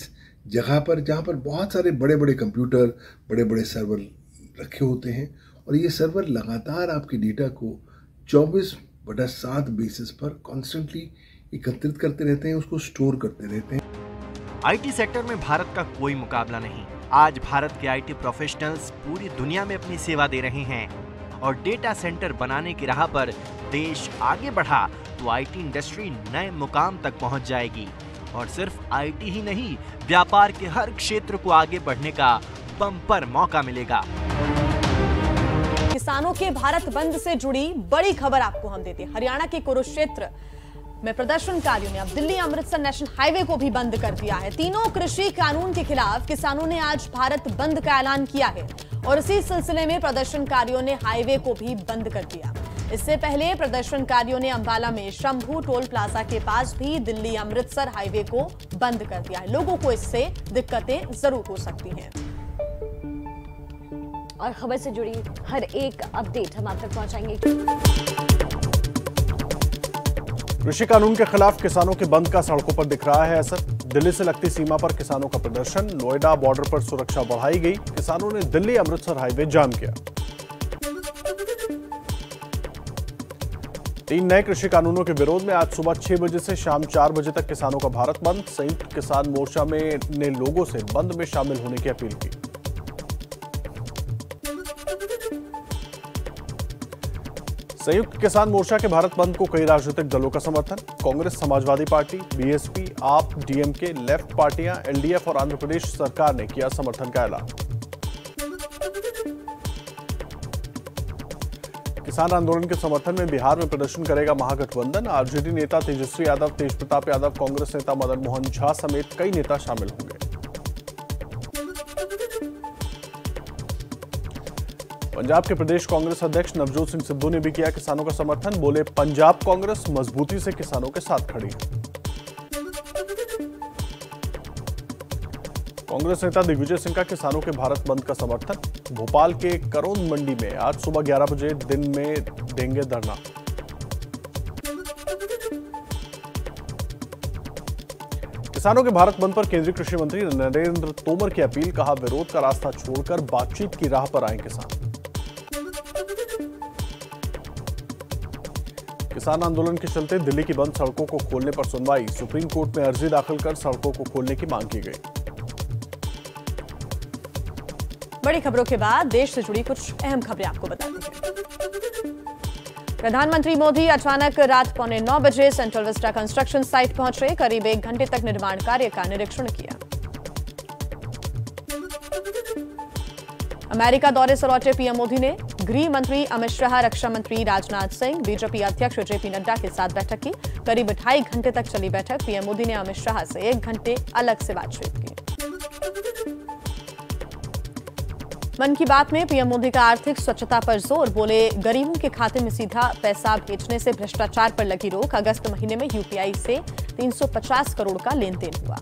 जगह पर जहाँ पर बहुत सारे बड़े बड़े कंप्यूटर, बड़े बड़े सर्वर रखे होते हैं और ये सर्वर लगातार आपके डेटा को 24/7 बेसिस पर कॉन्स्टेंटली एकत्रित करते रहते हैं, उसको स्टोर करते रहते हैं। आईटी सेक्टर में भारत का कोई मुकाबला नहीं। आज भारत के आईटी प्रोफेशनल्स पूरी दुनिया में अपनी सेवा दे रहे हैं और डेटा सेंटर बनाने की राह पर देश आगे बढ़ा तो आईटी इंडस्ट्री नए मुकाम तक पहुंच जाएगी। और सिर्फ आईटी ही नहीं, व्यापार के हर क्षेत्र को आगे बढ़ने का बम्पर मौका मिलेगा। किसानों के भारत बंद से जुड़ी बड़ी खबर आपको हम देते हैं। हरियाणा के कुरुक्षेत्र में प्रदर्शनकारियों ने अब दिल्ली अमृतसर नेशनल हाईवे को भी बंद कर दिया है। तीनों कृषि कानून के खिलाफ किसानों ने आज भारत बंद का ऐलान किया है और इसी सिलसिले में प्रदर्शनकारियों ने हाईवे को भी बंद कर दिया। इससे पहले प्रदर्शनकारियों ने अंबाला में शंभू टोल प्लाजा के पास भी दिल्ली अमृतसर हाईवे को बंद कर दिया है। लोगों को इससे दिक्कतें जरूर हो सकती हैं। और खबर से जुड़ी हर एक अपडेट हम आप तक पहुंचाएंगे। कृषि कानून के खिलाफ किसानों के बंद का सड़कों पर दिख रहा है असर। दिल्ली से लगती सीमा पर किसानों का प्रदर्शन, नोएडा बॉर्डर पर सुरक्षा बढ़ाई गई। किसानों ने दिल्ली अमृतसर हाईवे जाम किया। 3 नए कृषि कानूनों के विरोध में आज सुबह 6 बजे से शाम 4 बजे तक किसानों का भारत बंद। संयुक्त किसान मोर्चा ने लोगों से बंद में शामिल होने की अपील की। संयुक्त किसान मोर्चा के भारत बंद को कई राजनीतिक दलों का समर्थन। कांग्रेस, समाजवादी पार्टी, बीएसपी, आप, डीएमके, लेफ्ट पार्टियां, एलडीएफ और आंध्र प्रदेश सरकार ने किया समर्थन का ऐलान। किसान आंदोलन के समर्थन में बिहार में प्रदर्शन करेगा महागठबंधन। आरजेडी नेता तेजस्वी यादव, तेज प्रताप यादव, कांग्रेस नेता मदन मोहन झा समेत कई नेता शामिल होंगे। पंजाब के प्रदेश कांग्रेस अध्यक्ष नवजोत सिंह सिद्धू ने भी किया किसानों का समर्थन। बोले, पंजाब कांग्रेस मजबूती से किसानों के साथ खड़ी है। कांग्रेस नेता दिग्विजय सिंह का किसानों के भारत बंद का समर्थन। भोपाल के करोंद मंडी में आज सुबह 11 बजे दिन में देंगे धरना। किसानों के भारत बंद पर केंद्रीय कृषि मंत्री नरेंद्र तोमर की अपील। कहा, विरोध का रास्ता छोड़कर बातचीत की राह पर आए किसान। किसान आंदोलन के चलते दिल्ली की बंद सड़कों को खोलने पर सुनवाई। सुप्रीम कोर्ट में अर्जी दाखिल कर सड़कों को खोलने की मांग की गई। बड़ी खबरों के बाद देश से जुड़ी कुछ अहम खबरें आपको बताते हैं। प्रधानमंत्री मोदी अचानक रात 8:45 बजे सेंट्रल विस्टा कंस्ट्रक्शन साइट पहुंचे। करीब 1 घंटे तक निर्माण कार्य का निरीक्षण किया। अमेरिका दौरे से लौटे पीएम मोदी ने गृह मंत्री अमित शाह, रक्षा मंत्री राजनाथ सिंह, बीजेपी अध्यक्ष जेपी नड्डा के साथ बैठक की। करीब 2.5 घंटे तक चली बैठक। पीएम मोदी ने अमित शाह से 1 घंटे अलग से बातचीत की। मन की बात में पीएम मोदी का आर्थिक स्वच्छता पर जोर। बोले, गरीबों के खाते में सीधा पैसा भेजने से भ्रष्टाचार पर लगी रोक। अगस्त महीने में यूपीआई से 350 करोड़ का लेन देन हुआ।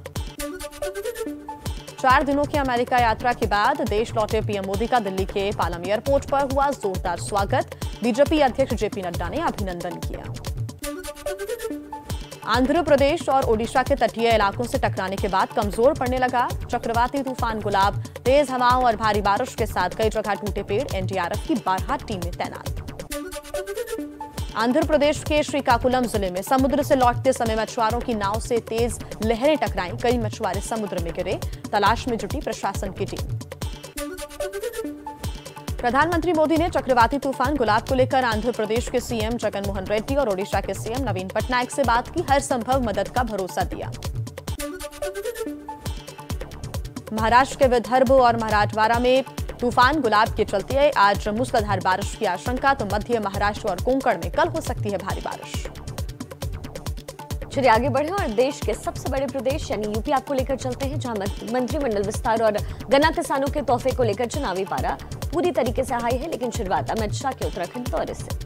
4 दिनों की अमेरिका यात्रा के बाद देश लौटे पीएम मोदी का दिल्ली के पालम एयरपोर्ट पर हुआ जोरदार स्वागत। बीजेपी अध्यक्ष जेपी नड्डा ने अभिनंदन किया। आंध्र प्रदेश और ओडिशा के तटीय इलाकों से टकराने के बाद कमजोर पड़ने लगा चक्रवाती तूफान गुलाब। तेज हवाओं और भारी बारिश के साथ कई जगह टूटे पेड़। एनडीआरएफ की 12 टीमें तैनात। आंध्र प्रदेश के श्रीकाकुलम जिले में समुद्र से लौटते समय मछुआरों की नाव से तेज लहरें टकराईं। कई मछुआरे समुद्र में गिरे। तलाश में जुटी प्रशासन की टीम। प्रधानमंत्री मोदी ने चक्रवाती तूफान गुलाब को लेकर आंध्र प्रदेश के सीएम जगन मोहन रेड्डी और ओडिशा के सीएम नवीन पटनायक से बात की। हर संभव मदद का भरोसा दिया। महाराष्ट्र के विदर्भ और मराठवाड़ा में तूफान गुलाब के चलते आज मूसलाधार बारिश की आशंका। तो मध्य महाराष्ट्र और कोंकण में कल हो सकती है भारी बारिश। चलिए आगे बढ़े और देश के सबसे बड़े प्रदेश यानी यूपी आपको लेकर चलते हैं, जहां मंत्रिमंडल विस्तार और गन्ना किसानों के तोहफे को लेकर चुनावी पारा पूरी तरीके से हाई है। लेकिन शुरुआत अमित शाह के उत्तराखंड दौरे से।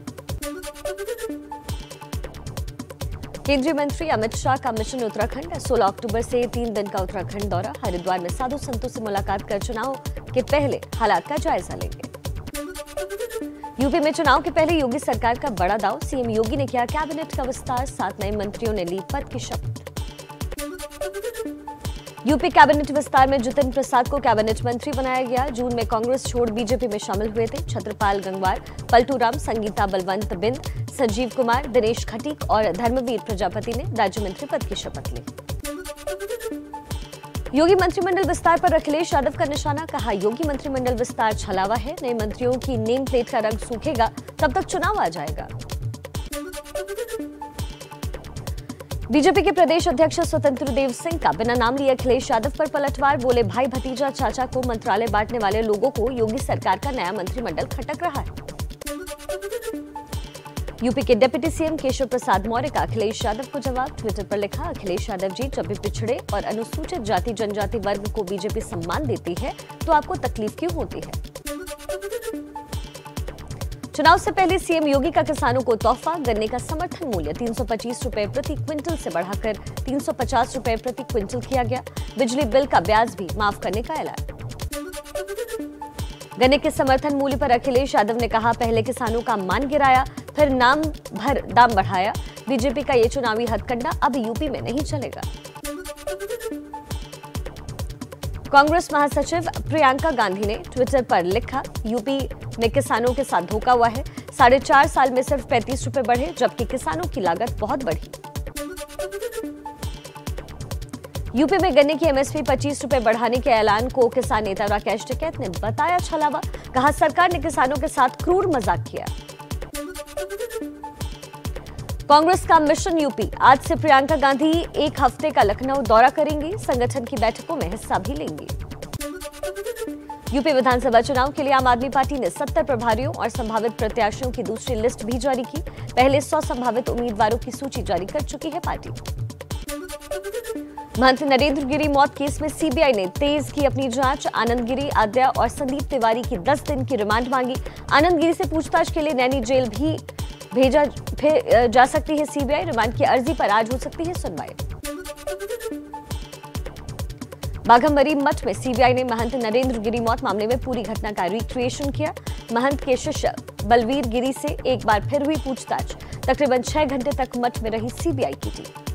केंद्रीय मंत्री अमित शाह का मिशन उत्तराखंड। 16 अक्टूबर से 3 दिन का उत्तराखंड दौरा। हरिद्वार में साधु संतों से मुलाकात कर चुनाव के पहले हालात का जायजा लेंगे। यूपी में चुनाव के पहले योगी सरकार का बड़ा दाव। सीएम योगी ने किया कैबिनेट का विस्तार। 7 नए मंत्रियों ने ली पद की शपथ। यूपी कैबिनेट विस्तार में जितेंद्र प्रसाद को कैबिनेट मंत्री बनाया गया। जून में कांग्रेस छोड़ बीजेपी में शामिल हुए थे। छत्रपाल गंगवार, पलटू राम, संगीता बलवंत बिंद, संजीव कुमार, दिनेश खटीक और धर्मवीर प्रजापति ने राज्य मंत्री पद की शपथ ली। योगी मंत्रिमंडल विस्तार पर अखिलेश यादव का निशाना। कहा, योगी मंत्रिमंडल विस्तार छलावा है। नए मंत्रियों की नेम प्लेट का रंग सूखेगा तब तक चुनाव आ जाएगा। बीजेपी के प्रदेश अध्यक्ष स्वतंत्र देव सिंह का बिना नाम लिए अखिलेश यादव पर पलटवार। बोले, भाई भतीजा चाचा को मंत्रालय बांटने वाले लोगों को योगी सरकार का नया मंत्रिमंडल खटक रहा है। यूपी के डिप्टी सीएम केशव प्रसाद मौर्य का अखिलेश यादव को जवाब। ट्विटर पर लिखा, अखिलेश यादव जी, जब भी पिछड़े और अनुसूचित जाति जनजाति वर्ग को बीजेपी सम्मान देती है तो आपको तकलीफ क्यों होती है। चुनाव से पहले सीएम योगी का किसानों को तोहफा। गन्ने का समर्थन मूल्य 325 रुपए प्रति क्विंटल से बढ़ाकर 350 रुपए प्रति क्विंटल किया गया। बिजली बिल का ब्याज भी माफ करने का ऐलान। गन्ने के समर्थन मूल्य पर अखिलेश यादव ने कहा, पहले किसानों का मान गिराया, फिर नाम भर दाम बढ़ाया। बीजेपी का ये चुनावी हथकंडा अब यूपी में नहीं चलेगा। कांग्रेस महासचिव प्रियंका गांधी ने ट्विटर पर लिखा, यूपी में किसानों के साथ धोखा हुआ है। 4.5 साल में सिर्फ 35 रुपए बढ़े, जबकि किसानों की लागत बहुत बढ़ी। यूपी में गन्ने की एमएसपी 25 रुपए बढ़ाने के ऐलान को किसान नेता राकेश टिकैत ने बताया छलावा। कहा, सरकार ने किसानों के साथ क्रूर मजाक किया। कांग्रेस का मिशन यूपी। आज से प्रियंका गांधी 1 हफ्ते का लखनऊ दौरा करेंगी। संगठन की बैठकों में हिस्सा भी लेंगी। यूपी विधानसभा चुनाव के लिए आम आदमी पार्टी ने 70 प्रभारियों और संभावित प्रत्याशियों की दूसरी लिस्ट भी जारी की। पहले 100 संभावित उम्मीदवारों की सूची जारी कर चुकी है पार्टी। महंत नरेंद्र गिरी मौत केस में सीबीआई ने तेज की अपनी जांच। आनंद गिरी, आद्या और संदीप तिवारी की 10 दिन की रिमांड मांगी। आनंद गिरी से पूछताछ के लिए नैनी जेल भी भेजा जा सकती है सीबीआई। रिमांड की अर्जी पर आज हो सकती है सुनवाई। बाघंबरी मठ में सीबीआई ने महंत नरेंद्र गिरी मौत मामले में पूरी घटना का रिक्रिएशन किया। महंत के शिष्य बलवीर गिरी से एक बार फिर हुई पूछताछ। तकरीबन 6 घंटे तक मठ में रही सीबीआई की टीम।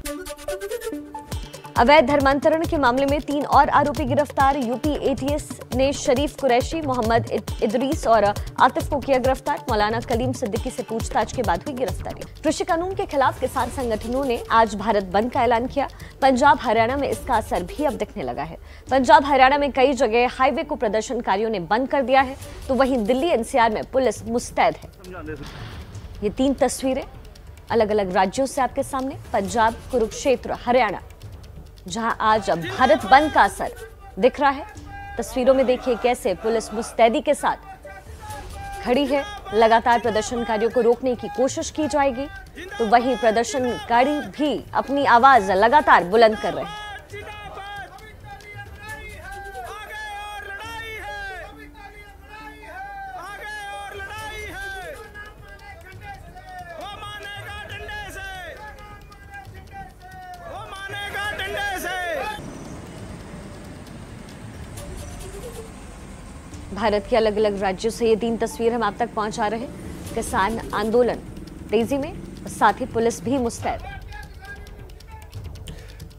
अवैध धर्मांतरण के मामले में 3 और आरोपी गिरफ्तार। यूपी एटीएस ने शरीफ कुरैशी, मोहम्मद इदरीस और आतिफ को किया गिरफ्तार। मौलाना कलीम सिद्दीकी से पूछताछ के बाद हुई गिरफ्तारी। कृषि कानून के खिलाफ किसान संगठनों ने आज भारत बंद का ऐलान किया। पंजाब हरियाणा में इसका असर भी अब दिखने लगा है। पंजाब हरियाणा में कई जगह हाईवे को प्रदर्शनकारियों ने बंद कर दिया है, तो वहीं दिल्ली एनसीआर में पुलिस मुस्तैद है। ये 3 तस्वीरें अलग अलग राज्यों से आपके सामने। पंजाब, कुरुक्षेत्र, हरियाणा, जहां आज भारत बंद का असर दिख रहा है। तस्वीरों में देखिए कैसे पुलिस मुस्तैदी के साथ खड़ी है। लगातार प्रदर्शनकारियों को रोकने की कोशिश की जाएगी, तो वहीं प्रदर्शनकारी भी अपनी आवाज लगातार बुलंद कर रहे हैं। भारत के अलग अलग राज्यों से ये 3 तस्वीर हम आप तक पहुंचा रहे हैं। किसान आंदोलन तेजी में, साथ ही पुलिस भी मुस्तैद।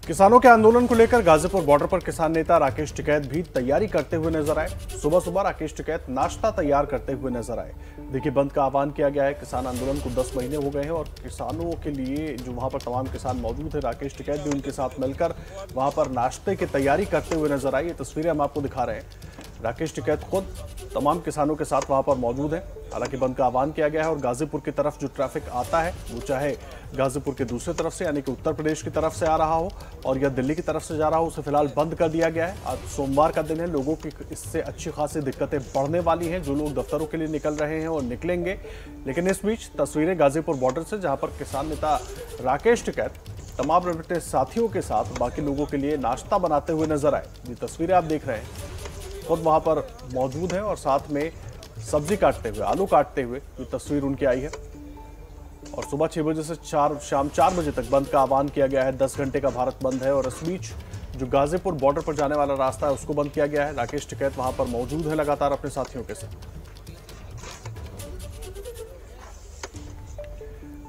किसानों के आंदोलन को लेकर गाजीपुर बॉर्डर पर किसान नेता राकेश टिकैत भी तैयारी करते हुए नजर आए। सुबह सुबह राकेश टिकैत नाश्ता तैयार करते हुए नजर आए। देखिए, बंद का आह्वान किया गया है। किसान आंदोलन को 10 महीने हो गए हैं और किसानों के लिए जो वहां पर तमाम किसान मौजूद है, राकेश टिकैत भी उनके साथ मिलकर वहां पर नाश्ते की तैयारी करते हुए नजर आई। ये तस्वीरें हम आपको दिखा रहे हैं। राकेश टिकैत खुद तमाम किसानों के साथ वहां पर मौजूद है। हालांकि बंद का आह्वान किया गया है और गाजीपुर की तरफ जो ट्रैफिक आता है, वो चाहे गाजीपुर के दूसरी तरफ से यानी कि उत्तर प्रदेश की तरफ से आ रहा हो और या दिल्ली की तरफ से जा रहा हो, उसे फिलहाल बंद कर दिया गया है। आज सोमवार का दिन है, लोगों की इससे अच्छी खासी दिक्कतें बढ़ने वाली हैं। जो लोग दफ्तरों के लिए निकल रहे हैं और निकलेंगे। लेकिन इस बीच तस्वीरें गाजीपुर बॉर्डर से, जहां पर किसान नेता राकेश टिकैत तमाम अपने साथियों के साथ बाकी लोगों के लिए नाश्ता बनाते हुए नजर आए। ये तस्वीरें आप देख रहे हैं, खुद वहां पर मौजूद है और साथ में सब्जी काटते हुए, आलू काटते हुए ये तस्वीर उनकी आई है। और सुबह 6 बजे से शाम 4 बजे तक बंद का आह्वान किया गया है। 10 घंटे का भारत बंद है और इस बीच जो गाजीपुर बॉर्डर पर जाने वाला रास्ता है उसको बंद किया गया है। राकेश टिकैत वहां पर मौजूद है लगातार अपने साथियों के साथ।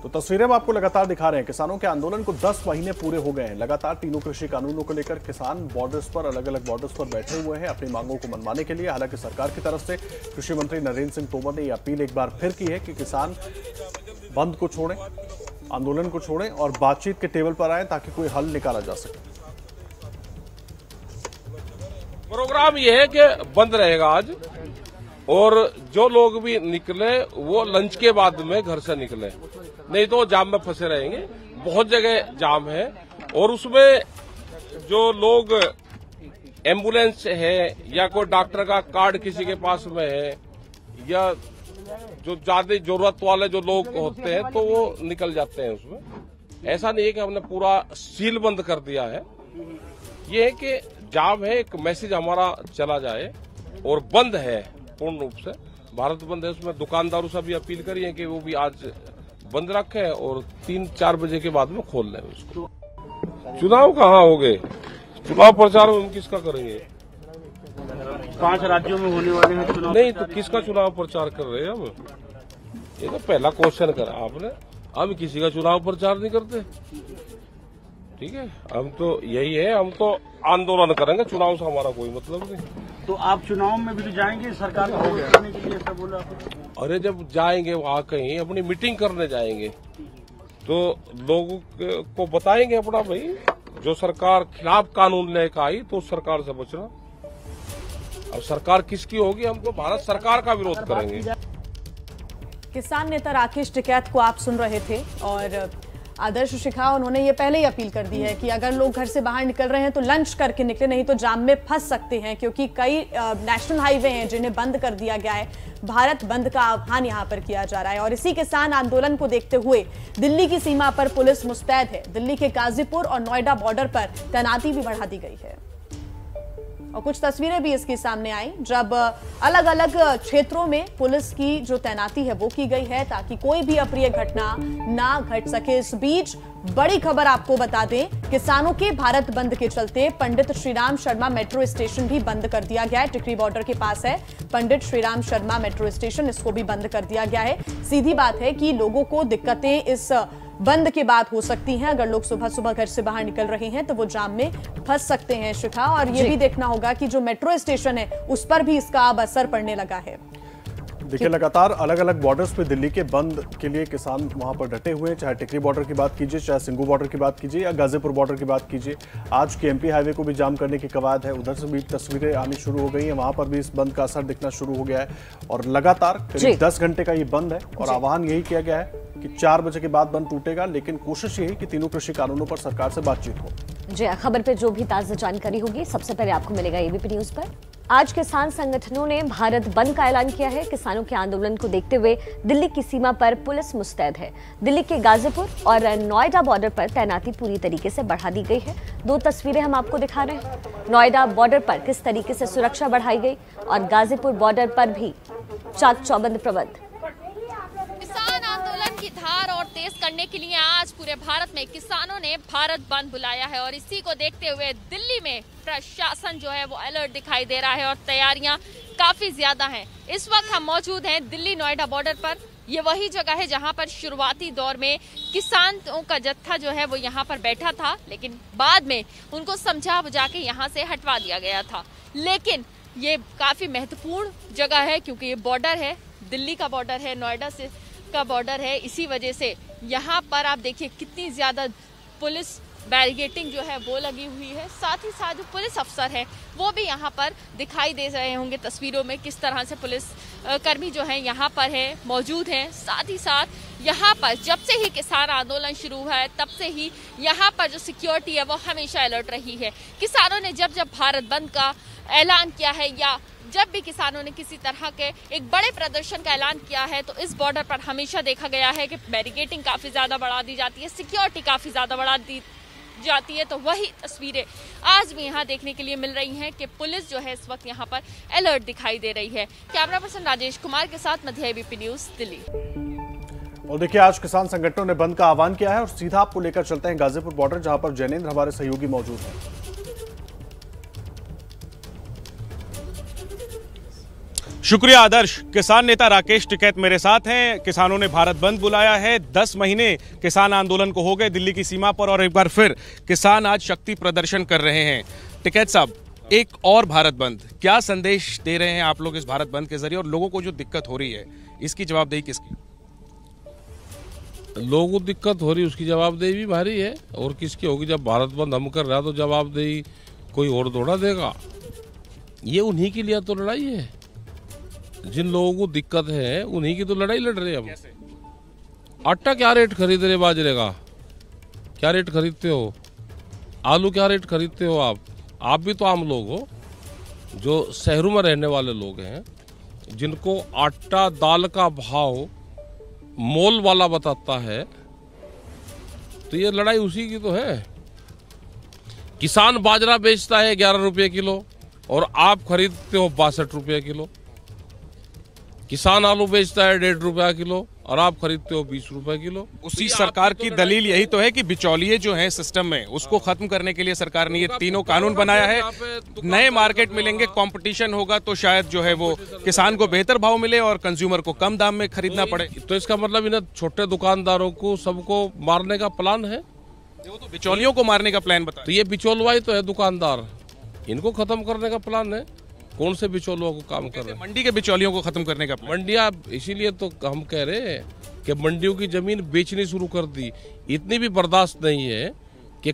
तो तस्वीरें हम आपको लगातार दिखा रहे हैं। किसानों के आंदोलन को 10 महीने पूरे हो गए हैं। लगातार तीनों कृषि कानूनों को लेकर किसान बॉर्डर्स पर, अलग अलग बॉर्डर्स पर बैठे हुए हैं अपनी मांगों को मनवाने के लिए। हालांकि सरकार की तरफ से कृषि मंत्री नरेंद्र सिंह तोमर ने यह अपील एक बार फिर की है कि किसान बंद को छोड़ें, आंदोलन को छोड़ें और बातचीत के टेबल पर आए ताकि कोई हल निकाला जा सके। प्रोग्राम यह है कि बंद रहेगा आज, और जो लोग भी निकले वो लंच के बाद में घर से निकले, नहीं तो जाम में फंसे रहेंगे। बहुत जगह जाम है और उसमें जो लोग एम्बुलेंस है या कोई डॉक्टर का कार्ड किसी के पास में है या जो ज्यादा जरूरत वाले जो लोग होते हैं तो वो निकल जाते हैं उसमें। ऐसा नहीं है कि हमने पूरा सील बंद कर दिया है। ये है कि जाम है, एक मैसेज हमारा चला जाए और बंद है पूर्ण रूप से, भारत बंद है। उसमें दुकानदारों से भी अपील करी है कि वो भी आज बंद रखे और 3-4 बजे के बाद में खोल लें उसको। चुनाव कहाँ हो गए? चुनाव प्रचार हम किसका करेंगे? 5 राज्यों में होने वाले हैं चुनाव। नहीं तो किसका चुनाव प्रचार कर रहे हैं हम? ये तो पहला क्वेश्चन करा आपने। हम किसी का चुनाव प्रचार नहीं करते, ठीक है। हम तो यही है, हम तो आंदोलन करेंगे, चुनाव से हमारा कोई मतलब नहीं। तो आप चुनाव में भी तो जाएंगे सरकार को वोट करने के लिए, ऐसा बोला? अरे जब जाएंगे वहाँ कहीं अपनी मीटिंग करने जाएंगे तो लोगों को बताएंगे अपना, भाई जो सरकार खिलाफ कानून लेकर आई तो उस सरकार से बचना। अब सरकार किसकी होगी, हम तो भारत सरकार का विरोध करेंगे। किसान नेता राकेश टिकैत को आप सुन रहे थे और आदर्श शिखा, उन्होंने ये पहले ही अपील कर दी है कि अगर लोग घर से बाहर निकल रहे हैं तो लंच करके निकले, नहीं तो जाम में फंस सकते हैं, क्योंकि कई नेशनल हाईवे हैं जिन्हें बंद कर दिया गया है। भारत बंद का आह्वान यहां पर किया जा रहा है और इसी किसान आंदोलन को देखते हुए दिल्ली की सीमा पर पुलिस मुस्तैद है। दिल्ली के गाजीपुर और नोएडा बॉर्डर पर तैनाती भी बढ़ा दी गई है। और कुछ तस्वीरें भी इसकी सामने आई जब अलग अलग क्षेत्रों में पुलिस की जो तैनाती है वो की गई है ताकि कोई भी अप्रिय घटना ना घट सके। इस बीच बड़ी खबर आपको बता दें, किसानों के भारत बंद के चलते पंडित श्रीराम शर्मा मेट्रो स्टेशन भी बंद कर दिया गया है। टिकरी बॉर्डर के पास है पंडित श्रीराम शर्मा मेट्रो स्टेशन, इसको भी बंद कर दिया गया है। सीधी बात है कि लोगों को दिक्कतें इस बंद के बाद हो सकती हैं। अगर लोग सुबह सुबह घर से बाहर निकल रहे हैं तो वो जाम में फंस सकते हैं शिखा, और ये भी देखना होगा कि जो मेट्रो स्टेशन है उस पर भी इसका अब असर पड़ने लगा है। देखिए, लगातार अलग अलग बॉर्डर्स पे दिल्ली के बंद के लिए किसान वहां पर डटे हुए हैं, चाहे टिकरी बॉर्डर की बात कीजिए, चाहे सिंगू बॉर्डर की बात कीजिए या गाजीपुर बॉर्डर की बात कीजिए। आज केएमपी हाईवे को भी जाम करने की कवायद है, उधर से भी तस्वीरें आनी शुरू हो गई हैं, वहां पर भी इस बंद का असर दिखना शुरू हो गया है। और लगातार करीब 10 घंटे का ये बंद है और आह्वान यही किया गया है कि 4 बजे के बाद बंद टूटेगा, लेकिन कोशिश यही कि तीनों कृषि कानूनों पर सरकार से बातचीत हो। जी, खबर पे जो भी ताजा जानकारी होगी सबसे पहले आपको मिलेगा एबीपी न्यूज पर। आज किसान संगठनों ने भारत बंद का ऐलान किया है। किसानों के आंदोलन को देखते हुए दिल्ली की सीमा पर पुलिस मुस्तैद है। दिल्ली के गाजीपुर और नोएडा बॉर्डर पर तैनाती पूरी तरीके से बढ़ा दी गई है। 2 तस्वीरें हम आपको दिखा रहे हैं। नोएडा बॉर्डर पर किस तरीके से सुरक्षा बढ़ाई गई और गाजीपुर बॉर्डर पर भी चाक चौबंद प्रबंध। की धार और तेज करने के लिए आज पूरे भारत में किसानों ने भारत बंद बुलाया है और इसी को देखते हुए दिल्ली में प्रशासन जो है वो अलर्ट दिखाई दे रहा है और तैयारियां काफी ज्यादा हैं। इस वक्त हम मौजूद हैं दिल्ली नोएडा बॉर्डर पर। ये वही जगह है जहां पर शुरुआती दौर में किसानों का जत्था जो है वो यहां पर बैठा था, लेकिन बाद में उनको समझा बुझा के यहाँ से हटवा दिया गया था। लेकिन ये काफी महत्वपूर्ण जगह है क्योंकि ये बॉर्डर है, दिल्ली का बॉर्डर है, नोएडा से का बॉर्डर है। इसी वजह से यहाँ पर आप देखिए कितनी ज्यादा पुलिस बैरिकेडिंग जो है वो लगी हुई है। साथ ही साथ जो पुलिस अफसर है वो भी यहाँ पर दिखाई दे रहे होंगे तस्वीरों में, किस तरह से पुलिस कर्मी जो है यहाँ पर है मौजूद हैं। साथ ही साथ यहाँ पर जब से ही किसान आंदोलन शुरू हुआ है तब से ही यहाँ पर जो सिक्योरिटी है वो हमेशा अलर्ट रही है। किसानों ने जब जब भारत बंद का ऐलान किया है या जब भी किसानों ने किसी तरह के एक बड़े प्रदर्शन का ऐलान किया है तो इस बॉर्डर पर हमेशा देखा गया है कि बैरिकेडिंग काफी ज्यादा बढ़ा दी जाती है, सिक्योरिटी काफी ज्यादा बढ़ा दी जाती है। तो वही तस्वीरें आज भी यहाँ देखने के लिए मिल रही हैं कि पुलिस जो है इस वक्त यहाँ पर अलर्ट दिखाई दे रही है। कैमरा पर्सन राजेश कुमार के साथ मध्य एबीपी न्यूज दिल्ली। और देखिए, आज किसान संगठनों ने बंद का आह्वान किया है और सीधा आपको लेकर चलते हैं गाजीपुर बॉर्डर, जहां पर जैनेंद्र हमारे सहयोगी मौजूद हैं। शुक्रिया आदर्श। किसान नेता राकेश टिकैत मेरे साथ हैं। किसानों ने भारत बंद बुलाया है। 10 महीने किसान आंदोलन को हो गए दिल्ली की सीमा पर और एक बार फिर किसान आज शक्ति प्रदर्शन कर रहे हैं। टिकैत साहब, एक और भारत बंद, क्या संदेश दे रहे हैं आप लोग इस भारत बंद के जरिए और लोगों को जो दिक्कत हो रही है इसकी जवाबदेही किसकी? लोगों को दिक्कत हो रही है उसकी जवाबदेही भी भारी है और किसकी होगी? जब भारत बंद हम कर रहा तो जवाबदेही कोई और थोड़ा देगा। ये उन्हीं के लिए तो लड़ाई है, जिन लोगों को दिक्कत है उन्हीं की तो लड़ाई लड़ रहे हैं हम। आटा क्या रेट खरीद रहे, बाजरे का क्या रेट खरीदते हो, आलू क्या रेट खरीदते हो? आप भी तो आम लोग हो, जो शहरों में रहने वाले लोग हैं, जिनको आटा दाल का भाव मोल वाला बताता है, तो ये लड़ाई उसी की तो है। किसान बाजरा बेचता है 11 रुपये किलो और आप खरीदते हो 62 रुपये किलो। किसान आलू बेचता है 1.5 रुपया किलो और आप खरीदते हो 20 रुपए किलो। उसी सरकार की दलील यही तो है कि बिचौलिए जो हैं सिस्टम में, उसको खत्म करने के लिए सरकार ने ये तीनों कानून बनाया है। नए मार्केट मिलेंगे, कंपटीशन होगा तो शायद जो है वो किसान को बेहतर भाव मिले और कंज्यूमर को कम दाम में खरीदना पड़े। तो इसका मतलब इन छोटे दुकानदारों को सबको मारने का प्लान है। वो तो बिचौलियों को मारने का प्लान बता। तो ये बिचौलवाई तो है, दुकानदार, इनको खत्म करने का प्लान है। कौन से बिचौलियों को काम कर रहे हैं? मंडी के बिचौलियों को खत्म करने का। मंडियां, इसीलिए तो हम कह रहे हैं कि मंडियों की जमीन बेचनी शुरू कर दी। इतनी भी बर्दाश्त नहीं है कि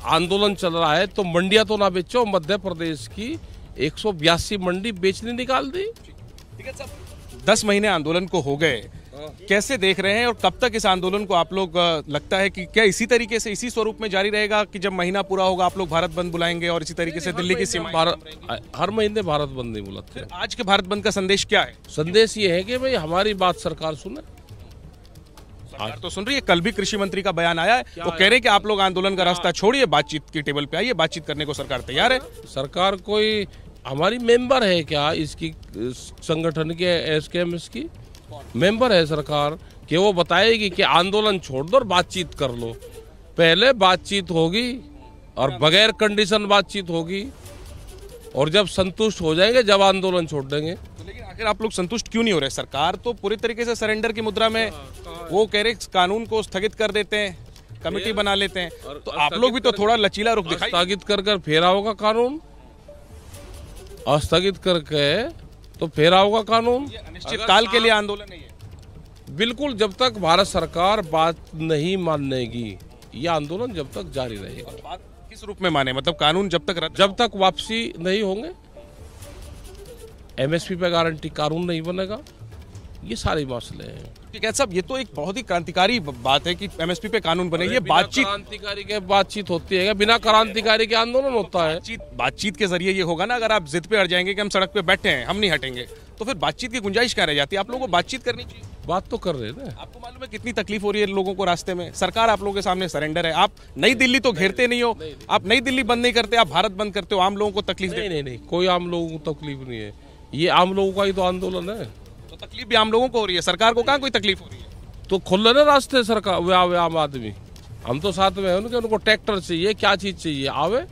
आंदोलन चल रहा है तो मंडियां तो ना बेचो। मध्य प्रदेश की 182 मंडी बेचनी निकाल दी। 10 महीने आंदोलन को हो गए, कैसे देख रहे हैं और कब तक इस आंदोलन को आप लोग लगता है कि क्या इसी तरीके से इसी स्वरूप में जारी रहेगा कि जब महीना पूरा होगा आप लोग भारत बंद बुलाएंगे और इसी तरीके से दिल्ली की सीमा? हर महीने भारत बंद नहीं बुलाते। आज के भारत बंद का संदेश क्या है? संदेश ये है कि भाई हमारी बात सरकार सुने। सरकार तो सुन रही है। कल भी कृषि मंत्री का बयान आया है, वो कह रहे हैं कि आप लोग आंदोलन का रास्ता छोड़िए, बातचीत की टेबल पे आइए, बातचीत करने को सरकार तैयार है। सरकार कोई हमारी मेंबर है क्या इसकी संगठन के एसकेएमएस की मेंबर है सरकार कि वो बताएगी कि आंदोलन छोड़ दो और बातचीत कर लो। पहले बातचीत होगी और बगैर कंडीशन बातचीत होगी और जब संतुष्ट हो जाएंगे जब आंदोलन छोड़ देंगे। तो लेकिन आखिर आप लोग संतुष्ट क्यों नहीं हो रहे? सरकार तो पूरी तरीके से सरेंडर की मुद्रा में, वो कह रहे कानून को स्थगित कर देते हैं, कमेटी बना लेते हैं, तो आप लोग भी तो थोड़ा लचीला रुख दिखाइए। स्थगित कर फेरा होगा कानून, स्थगित करके तो फेरा होगा कानून। अनिश्चित काल के लिए आंदोलन नहीं है बिल्कुल। जब तक भारत सरकार बात नहीं मानेगी ये आंदोलन जब तक जारी रहेगा। बात किस रूप में माने? मतलब कानून जब तक वापसी नहीं होंगे, एमएसपी पे गारंटी कानून नहीं बनेगा, ये सारे मसले हैं। ठीक है साहब, ये तो एक बहुत ही क्रांतिकारी बात है कि एमएसपी पे कानून बने। ये बातचीत क्रांतिकारी के बातचीत होती है, बिना क्रांतिकारी के आंदोलन होता है। बातचीत के जरिए ये होगा ना। अगर आप जिद पे अड़ जाएंगे कि हम सड़क पे बैठे हैं, हम नहीं हटेंगे, तो फिर बातचीत की गुंजाइश क्या रह जाती है? आप लोगों को बातचीत करनी चाहिए। बात तो कर रहे हैं ना। आपको मालूम है कितनी तकलीफ हो रही है लोगों को रास्ते में? सरकार आप लोगों के सामने सरेंडर है। आप नई दिल्ली तो घेरते नहीं हो, आप नई दिल्ली बंद नहीं करते, आप भारत बंद करते हो, आम लोगों को तकलीफ नहीं, कोई आम लोगों को तकलीफ नहीं है। ये आम लोगों का ही तो आंदोलन है। तो तकलीफ भी आम लोगों को हो रही है, सरकार को कहाँ कोई तकलीफ हो रही है? तो खुल रहे ना रास्ते सरकार, वे आवे आम आदमी, हम तो साथ में है उनको ट्रैक्टर चाहिए, क्या चीज चाहिए आवे।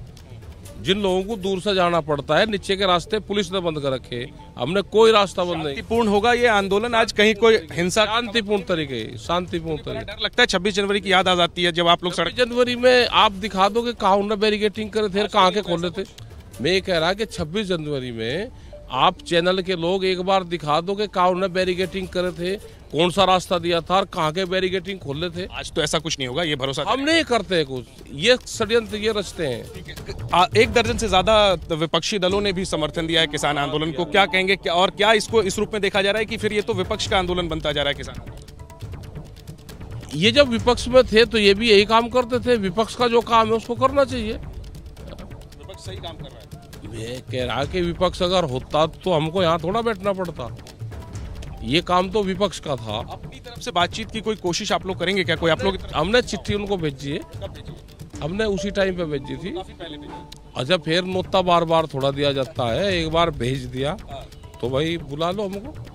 जिन लोगों को दूर से जाना पड़ता है, नीचे के रास्ते पुलिस ने बंद कर रखे, हमने कोई रास्ता बंद नहीं। शांतिपूर्ण होगा ये आंदोलन? आज कहीं कोई हिंसा? शांतिपूर्ण तरीके, शांतिपूर्ण तरीके। डर लगता है 26 जनवरी की याद आ जाती है जब आप लोग 26 जनवरी में आप दिखा दो कि कहाँ उन्होंने बैरिकेटिंग करे थे, कहाँ के खोले थे। मैं ये कह रहा कि 26 जनवरी में आप चैनल के लोग एक बार दिखा दो कि कहाँ उन्होंने बैरिकेटिंग करे थे, कौन सा रास्ता दिया था और कहाँ के बैरिकेटिंग खोले थे। आज तो ऐसा कुछ नहीं होगा, ये भरोसा हम नहीं करते कुछ, ये षड्यंत्र ये रचते हैं। 1 दर्जन से ज्यादा विपक्षी दलों ने भी समर्थन दिया है किसान आंदोलन को। क्या कहेंगे और क्या इसको इस रूप में देखा जा रहा है कि फिर ये तो विपक्ष का आंदोलन बनता जा रहा है किसान? ये जब विपक्ष में थे तो ये भी यही काम करते थे। विपक्ष का जो काम है उसको करना चाहिए। विपक्ष सही काम कर रहा है। मैं कह रहा कि विपक्ष अगर होता तो हमको यहाँ थोड़ा बैठना पड़ता। ये काम तो विपक्ष का था। अपनी तरफ से बातचीत की कोई कोशिश आप लोग करेंगे क्या? कोई आप लोग? हमने चिट्ठी उनको भेजी है, हमने उसी टाइम पे भेजी थी। अच्छा, फिर नोता बार बार थोड़ा दिया जाता है, एक बार भेज दिया तो भाई बुला लो हमको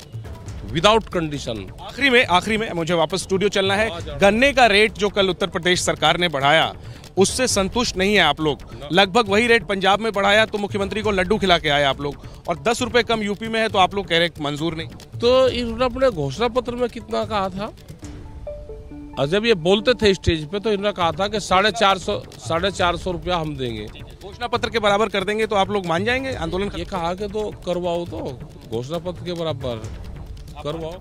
विदाउट कंडीशन। आखिरी में मुझे वापस स्टूडियो चलना है। गन्ने का रेट जो कल उत्तर प्रदेश सरकार ने बढ़ाया, उससे संतुष्ट नहीं है आप लोग। लगभग वही रेट पंजाब में बढ़ाया तो मुख्यमंत्री को लड्डू खिला के आए आप लोग, और 10 रुपए कम यूपी में है तो आप लोग कह रहे मंजूर नहीं। तो इन्होंने अपने घोषणा पत्र में कितना कहा था? और जब ये बोलते थे स्टेज पे तो इन्होंने कहा था कि 450 रुपया हम देंगे। घोषणा पत्र के बराबर कर देंगे तो आप लोग मान जाएंगे आंदोलन? ये कहा कि तो करवाओ, तो घोषणा पत्र के बराबर करवाओ।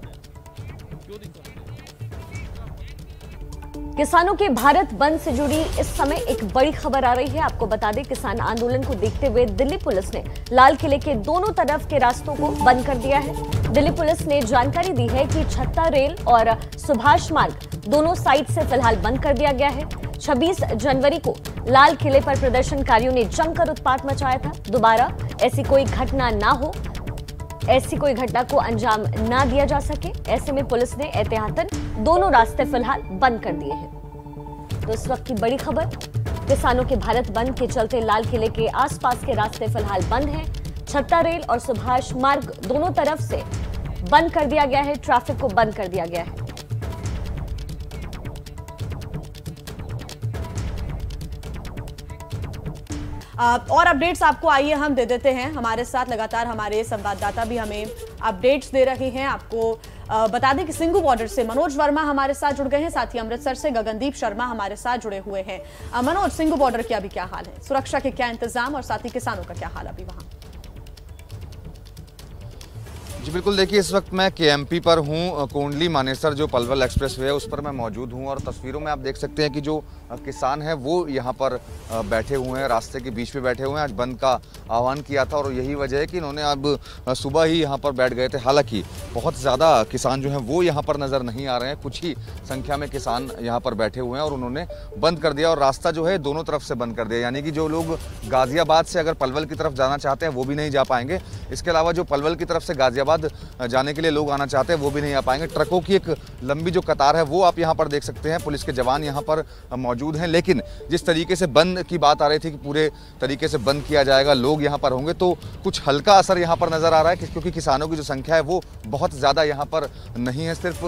किसानों के भारत बंद से जुड़ी इस समय एक बड़ी खबर आ रही है। आपको बता दें, किसान आंदोलन को देखते हुए दिल्ली पुलिस ने लाल किले के दोनों तरफ के रास्तों को बंद कर दिया है। दिल्ली पुलिस ने जानकारी दी है कि छत्ता रेल और सुभाष मार्ग दोनों साइड से फिलहाल बंद कर दिया गया है। 26 जनवरी को लाल किले पर प्रदर्शनकारियों ने जमकर उत्पात मचाया था। दोबारा ऐसी कोई घटना ना हो, ऐसी कोई घटना को अंजाम ना दिया जा सके, ऐसे में पुलिस ने एहतियातन दोनों रास्ते फिलहाल बंद कर दिए हैं। तो इस वक्त की बड़ी खबर, किसानों के भारत बंद के चलते लाल किले के आसपास के रास्ते फिलहाल बंद हैं। छत्ता रेल और सुभाष मार्ग दोनों तरफ से बंद कर दिया गया है, ट्रैफिक को बंद कर दिया गया है। और अपडेट्स आपको आइए हम दे देते हैं। हमारे साथ लगातार हमारे संवाददाता भी हमें अपडेट्स दे रहे हैं। आपको बता दें कि सिंघू बॉर्डर से मनोज वर्मा हमारे साथ जुड़ गए हैं, साथ ही अमृतसर से गगनदीप शर्मा हमारे साथ जुड़े हुए हैं। मनोज, सिंघू बॉर्डर के अभी क्या हाल है? सुरक्षा के क्या इंतजाम और साथ ही किसानों का क्या हाल अभी वहां? जी बिल्कुल, देखिए इस वक्त मैं केएमपी पर हूँ। कोंडली मानेसर जो पलवल एक्सप्रेस वे है उस पर मैं मौजूद हूँ और तस्वीरों में आप देख सकते हैं कि जो किसान हैं वो यहाँ पर बैठे हुए हैं, रास्ते के बीच में बैठे हुए हैं। आज बंद का आह्वान किया था और यही वजह है कि इन्होंने अब सुबह ही यहाँ पर बैठ गए थे। हालांकि बहुत ज़्यादा किसान जो हैं वो यहाँ पर नज़र नहीं आ रहे हैं, कुछ ही संख्या में किसान यहाँ पर बैठे हुए हैं और उन्होंने बंद कर दिया और रास्ता जो है दोनों तरफ से बंद कर दिया। यानी कि जो लोग गाज़ियाबाद से अगर पलवल की तरफ जाना चाहते हैं वो भी नहीं जा पाएंगे। इसके अलावा जो पलवल की तरफ से गाज़ियाबाद जाने के लिए लोग आना चाहते हैं वो भी नहीं आ पाएंगे। ट्रकों की एक लंबी जो कतार है वो आप यहाँ पर देख सकते हैं। पुलिस के जवान यहाँ पर मौजूद हैं, लेकिन जिस तरीके से बंद की बात आ रही थी कि पूरे तरीके से बंद किया जाएगा, लोग यहाँ पर होंगे, तो कुछ हल्का असर यहाँ पर नज़र आ रहा है क्योंकि किसानों की जो संख्या है वो बहुत ज़्यादा यहाँ पर नहीं है। सिर्फ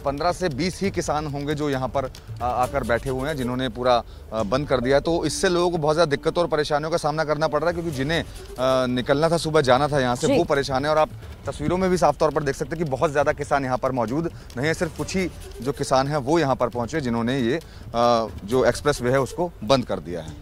15 से 20 ही किसान होंगे जो यहाँ पर आकर बैठे हुए हैं, जिन्होंने पूरा बंद कर दिया है। तो इससे लोगों को बहुत ज़्यादा दिक्कतों और परेशानियों का सामना करना पड़ रहा है क्योंकि जिन्हें निकलना था, सुबह जाना था यहाँ से, वो परेशान है। और आप तस्वीरों में भी साफ तौर पर देख सकते हैं कि बहुत ज़्यादा किसान यहाँ पर मौजूद नहीं है। सिर्फ कुछ ही जो किसान हैं वो यहाँ पर पहुँचे जिन्होंने ये जो एक्सप्रेस वे है उसको बंद कर दिया है।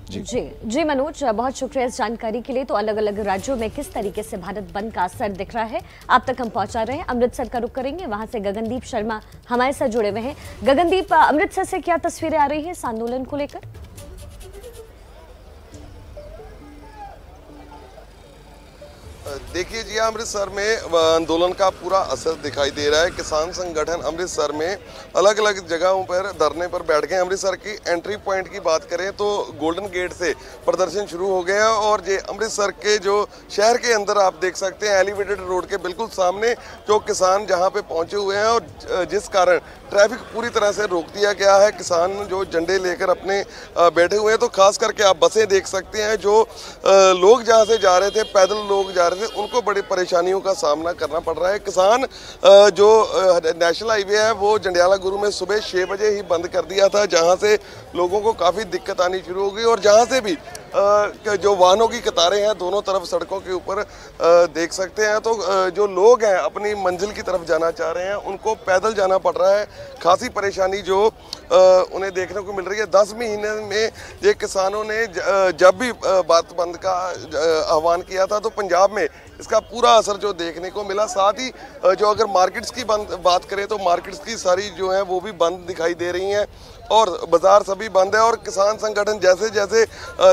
जी मनोज, बहुत शुक्रिया इस जानकारी के लिए। तो अलग अलग राज्यों में किस तरीके से भारत बंद का असर दिख रहा है आप तक हम पहुंचा रहे हैं। अमृतसर का रुख करेंगे, वहां से गगनदीप शर्मा हमारे साथ जुड़े हुए हैं। गगनदीप, अमृतसर से क्या तस्वीरें आ रही हैं इस आंदोलन को लेकर? देखिए जी, अमृतसर में आंदोलन का पूरा असर दिखाई दे रहा है। किसान संगठन अमृतसर में अलग अलग जगहों पर धरने पर बैठ गए। अमृतसर की एंट्री पॉइंट की बात करें तो गोल्डन गेट से प्रदर्शन शुरू हो गया है और ये अमृतसर के जो शहर के अंदर आप देख सकते हैं एलिवेटेड रोड के बिल्कुल सामने जो किसान जहां पे पहुंचे हुए हैं और जिस कारण ट्रैफिक पूरी तरह से रोक दिया गया है। किसान जो झंडे लेकर अपने बैठे हुए हैं, तो खास करके आप बसें देख सकते हैं। जो लोग जहाँ से जा रहे थे, पैदल लोग जा रहे थे, उनको बड़ी परेशानियों का सामना करना पड़ रहा है। किसान जो नेशनल हाईवे है वो जंडियाला गुरु में सुबह 6 बजे ही बंद कर दिया था, जहां से लोगों को काफ़ी दिक्कत आनी शुरू हो गई और जहां से भी जो वाहनों की कतारें हैं दोनों तरफ सड़कों के ऊपर देख सकते हैं। तो जो लोग हैं अपनी मंजिल की तरफ जाना चाह रहे हैं, उनको पैदल जाना पड़ रहा है। खासी परेशानी जो उन्हें देखने को मिल रही है। 10 महीने में ये किसानों ने जब भी बात बंद का आह्वान किया था तो पंजाब में इसका पूरा असर जो देखने को मिला। साथ ही जो अगर मार्केट्स की बात करें तो मार्केट्स की सारी जो है वो भी बंद दिखाई दे रही हैं और बाजार सभी बंद है। और किसान संगठन जैसे जैसे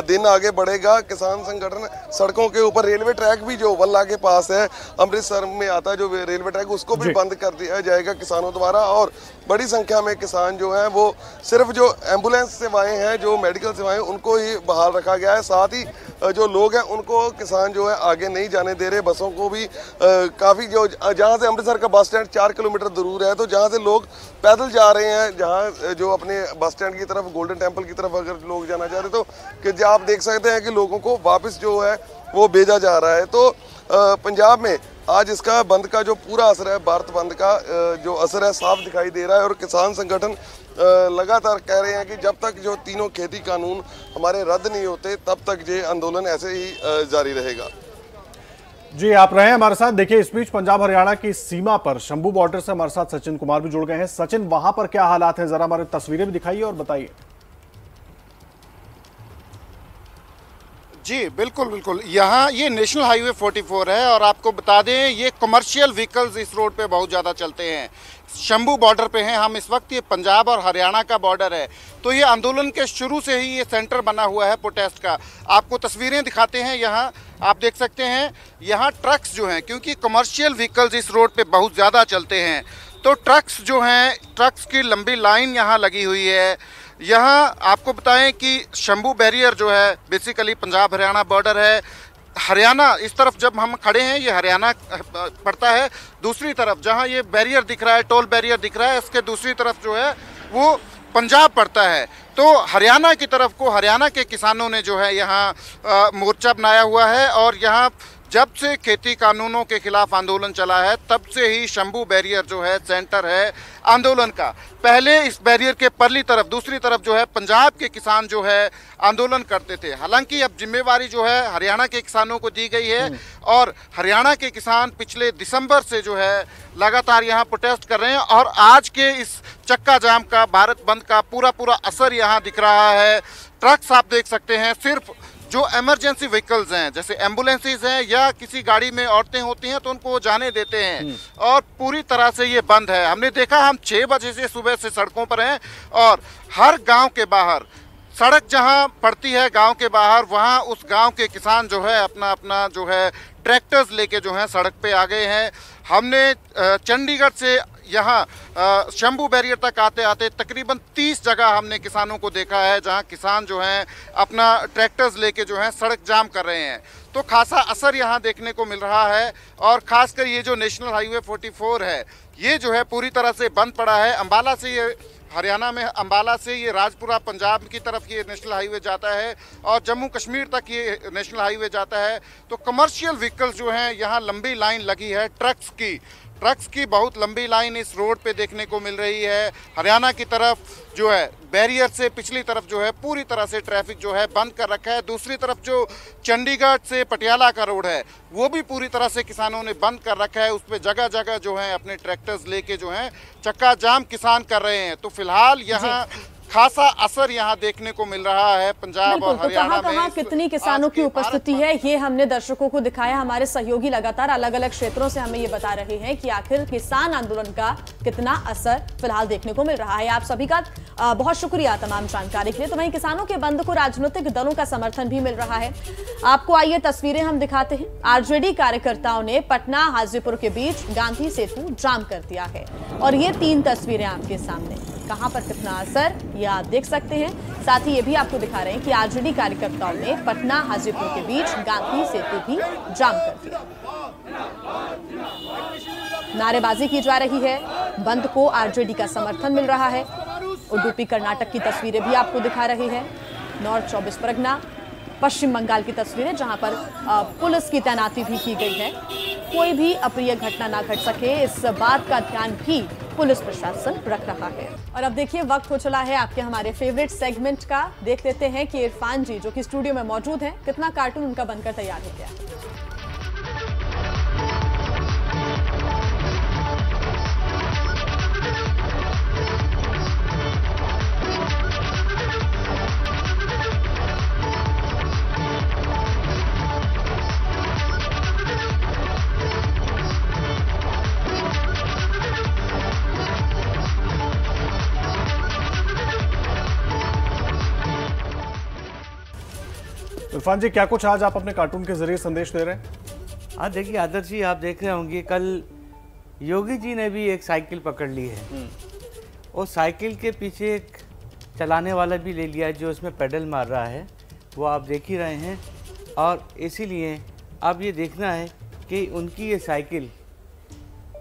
दिन आगे बढ़ेगा, किसान संगठन सड़कों के ऊपर, रेलवे ट्रैक भी जो वल्ला के पास है अमृतसर में आता है जो रेलवे ट्रैक, उसको भी बंद कर दिया जाएगा किसानों द्वारा। और बड़ी संख्या में किसान जो हैं वो सिर्फ जो एम्बुलेंस सेवाएं हैं, जो मेडिकल सेवाएं, उनको ही बहाल रखा गया है। साथ ही जो लोग हैं उनको किसान जो है आगे नहीं जाने दे रहे। बसों को भी काफ़ी जो जहाँ से अमृतसर का बस स्टैंड 4 किलोमीटर दूर है, तो जहाँ से लोग पैदल जा रहे हैं, जहाँ जो अपने बस स्टैंड की तरफ, गोल्डन टेम्पल की तरफ अगर लोग जाना चाहते तो कि आप देख सकते हैं कि लोगों को वापस जो है वो भेजा जा रहा है। तो पंजाब में आज इसका बंद का जो पूरा असर है, भारत बंद का जो असर है साफ दिखाई दे रहा है। और किसान संगठन लगातार कह रहे हैं कि जब तक जो तीनों खेती कानून हमारे रद्द नहीं होते तब तक ये आंदोलन ऐसे ही जारी रहेगा। जी, आप रहे हैं हमारे साथ। देखिए, इस बीच पंजाब हरियाणा की सीमा पर शंभू बॉर्डर से हमारे साथ सचिन कुमार भी जुड़ गए हैं। सचिन, वहां पर क्या हालात हैं, जरा हमारे तस्वीरें भी दिखाइए और बताइए। जी बिल्कुल बिल्कुल, यहाँ ये नेशनल हाईवे 44 है और आपको बता दें ये कमर्शियल व्हीकल्स इस रोड पे बहुत ज़्यादा चलते हैं। शंभू बॉर्डर पे हैं हम इस वक्त, ये पंजाब और हरियाणा का बॉर्डर है। तो ये आंदोलन के शुरू से ही ये सेंटर बना हुआ है प्रोटेस्ट का। आपको तस्वीरें दिखाते हैं, यहाँ आप देख सकते हैं, यहाँ ट्रक्स जो हैं, क्योंकि कमर्शियल व्हीकल्स इस रोड पे बहुत ज़्यादा चलते हैं, तो ट्रक्स जो हैं, ट्रक्स की लंबी लाइन यहाँ लगी हुई है। यहाँ आपको बताएं कि शंभू बैरियर जो है बेसिकली पंजाब हरियाणा बॉर्डर है। हरियाणा इस तरफ जब हम खड़े हैं ये हरियाणा पड़ता है, दूसरी तरफ जहाँ ये बैरियर दिख रहा है, टोल बैरियर दिख रहा है, इसके दूसरी तरफ जो है वो पंजाब पड़ता है। तो हरियाणा की तरफ को हरियाणा के किसानों ने जो है यहाँ मोर्चा बनाया हुआ है और यहाँ जब से खेती कानूनों के खिलाफ आंदोलन चला है तब से ही शंभू बैरियर जो है सेंटर है आंदोलन का। पहले इस बैरियर के परली तरफ, दूसरी तरफ जो है पंजाब के किसान जो है आंदोलन करते थे। हालांकि अब जिम्मेवारी जो है हरियाणा के किसानों को दी गई है और हरियाणा के किसान पिछले दिसंबर से जो है लगातार यहाँ प्रोटेस्ट कर रहे हैं और आज के इस चक्का जाम का, भारत बंद का पूरा असर यहाँ दिख रहा है। ट्रक्स आप देख सकते हैं, सिर्फ जो इमरजेंसी व्हीकल्स हैं जैसे एम्बुलेंसेज हैं या किसी गाड़ी में औरतें होती हैं तो उनको वो जाने देते हैं और पूरी तरह से ये बंद है। हमने देखा हम 6 बजे से सुबह से सड़कों पर हैं और हर गांव के बाहर सड़क जहां पड़ती है गांव के बाहर वहां उस गांव के किसान जो है अपना अपना जो है ट्रैक्टर्स लेके जो है सड़क पे आ गए हैं। हमने चंडीगढ़ से यहाँ शंभू बैरियर तक आते आते तकरीबन 30 जगह हमने किसानों को देखा है जहाँ किसान जो हैं अपना ट्रैक्टर्स लेके जो है सड़क जाम कर रहे हैं। तो खासा असर यहाँ देखने को मिल रहा है और ख़ासकर ये जो नेशनल हाईवे 44 है ये जो है पूरी तरह से बंद पड़ा है। अम्बाला से ये हरियाणा में अम्बाला से ये राजपुरा पंजाब की तरफ ये नेशनल हाईवे जाता है और जम्मू कश्मीर तक ये नेशनल हाईवे जाता है। तो कमर्शियल व्हीकल्स जो हैं यहाँ लंबी लाइन लगी है ट्रक्स की बहुत लंबी लाइन इस रोड पे देखने को मिल रही है। हरियाणा की तरफ जो है बैरियर से पिछली तरफ जो है पूरी तरह से ट्रैफिक जो है बंद कर रखा है। दूसरी तरफ जो चंडीगढ़ से पटियाला का रोड है वो भी पूरी तरह से किसानों ने बंद कर रखा है। उस पर जगह जगह जो है अपने ट्रैक्टर्स लेके जो है चक्का जाम किसान कर रहे हैं। तो फिलहाल यहाँ खासा असर यहाँ देखने को मिल रहा है पंजाब और हरियाणा में। कहाँ कितनी किसानों की उपस्थिति है ये हमने दर्शकों को दिखाया। हमारे सहयोगी लगातार अलग अलग क्षेत्रों से हमें ये बता रहे हैं कि आखिर किसान आंदोलन का कितना असर फिलहाल देखने को मिल रहा है। आप सभी का बहुत शुक्रिया तमाम जानकारी के लिए। तो वहीं किसानों के बंद को राजनीतिक दलों का समर्थन भी मिल रहा है। आपको आइए तस्वीरें हम दिखाते हैं। आरजेडी कार्यकर्ताओं ने पटना हाजीपुर के बीच गांधी सेतु जाम कर दिया है और ये 3 तस्वीरें आपके सामने। कहां पर कितना असर ये आप देख सकते हैं। साथ ही ये भी आपको दिखा रहे हैं कि आरजेडी कार्यकर्ताओं ने पटना हाजीपुर के बीच गांधी सेतु भी जाम कर दिया। नारेबाजी की जा रही है। बंद को आरजेडी का समर्थन मिल रहा है। उडुपी कर्नाटक की तस्वीरें भी आपको दिखा रहे हैं। नॉर्थ 24 परगना पश्चिम बंगाल की तस्वीरें जहां पर पुलिस की तैनाती भी की गई है। कोई भी अप्रिय घटना ना घट सके इस बात का ध्यान भी पुलिस प्रशासन रख रहा है। और अब देखिए वक्त हो चला है आपके हमारे फेवरेट सेगमेंट का। देख लेते हैं कि इरफान जी जो कि स्टूडियो में मौजूद हैं कितना कार्टून उनका बनकर तैयार हो गया। इरफान जी क्या कुछ आज आप अपने कार्टून के जरिए संदेश दे रहे हैं? हाँ देखिए आदर्श जी आप देख रहे होंगे कल योगी जी ने भी एक साइकिल पकड़ ली है और साइकिल के पीछे एक चलाने वाला भी ले लिया है जो उसमें पेडल मार रहा है वो आप देख ही रहे हैं। और इसीलिए अब ये देखना है कि उनकी ये साइकिल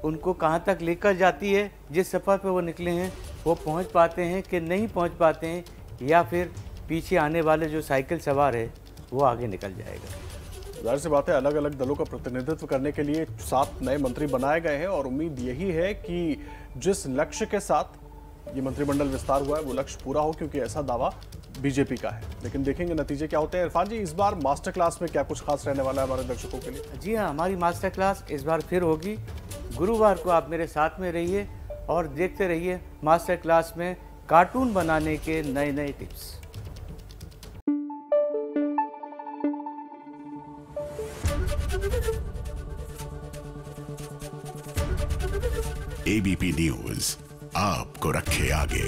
उनको कहाँ तक लेकर जाती है। जिस सफ़र पे वो निकले हैं वो पहुँच पाते हैं कि नहीं पहुँच पाते हैं या फिर पीछे आने वाले जो साइकिल सवार है वो आगे निकल जाएगा। जाहिर सी बात है अलग अलग दलों का प्रतिनिधित्व करने के लिए 7 नए मंत्री बनाए गए हैं और उम्मीद यही है कि जिस लक्ष्य के साथ ये मंत्रिमंडल विस्तार हुआ है वो लक्ष्य पूरा हो, क्योंकि ऐसा दावा बीजेपी का है। लेकिन देखेंगे नतीजे क्या होते हैं। इरफान जी इस बार मास्टर क्लास में क्या कुछ खास रहने वाला है हमारे दर्शकों के लिए? जी हाँ, हमारी मास्टर क्लास इस बार फिर होगी। गुरुवार को आप मेरे साथ में रहिए और देखते रहिए मास्टर क्लास में कार्टून बनाने के नए नए टिप्स। एबीपी न्यूज आपको रखे आगे।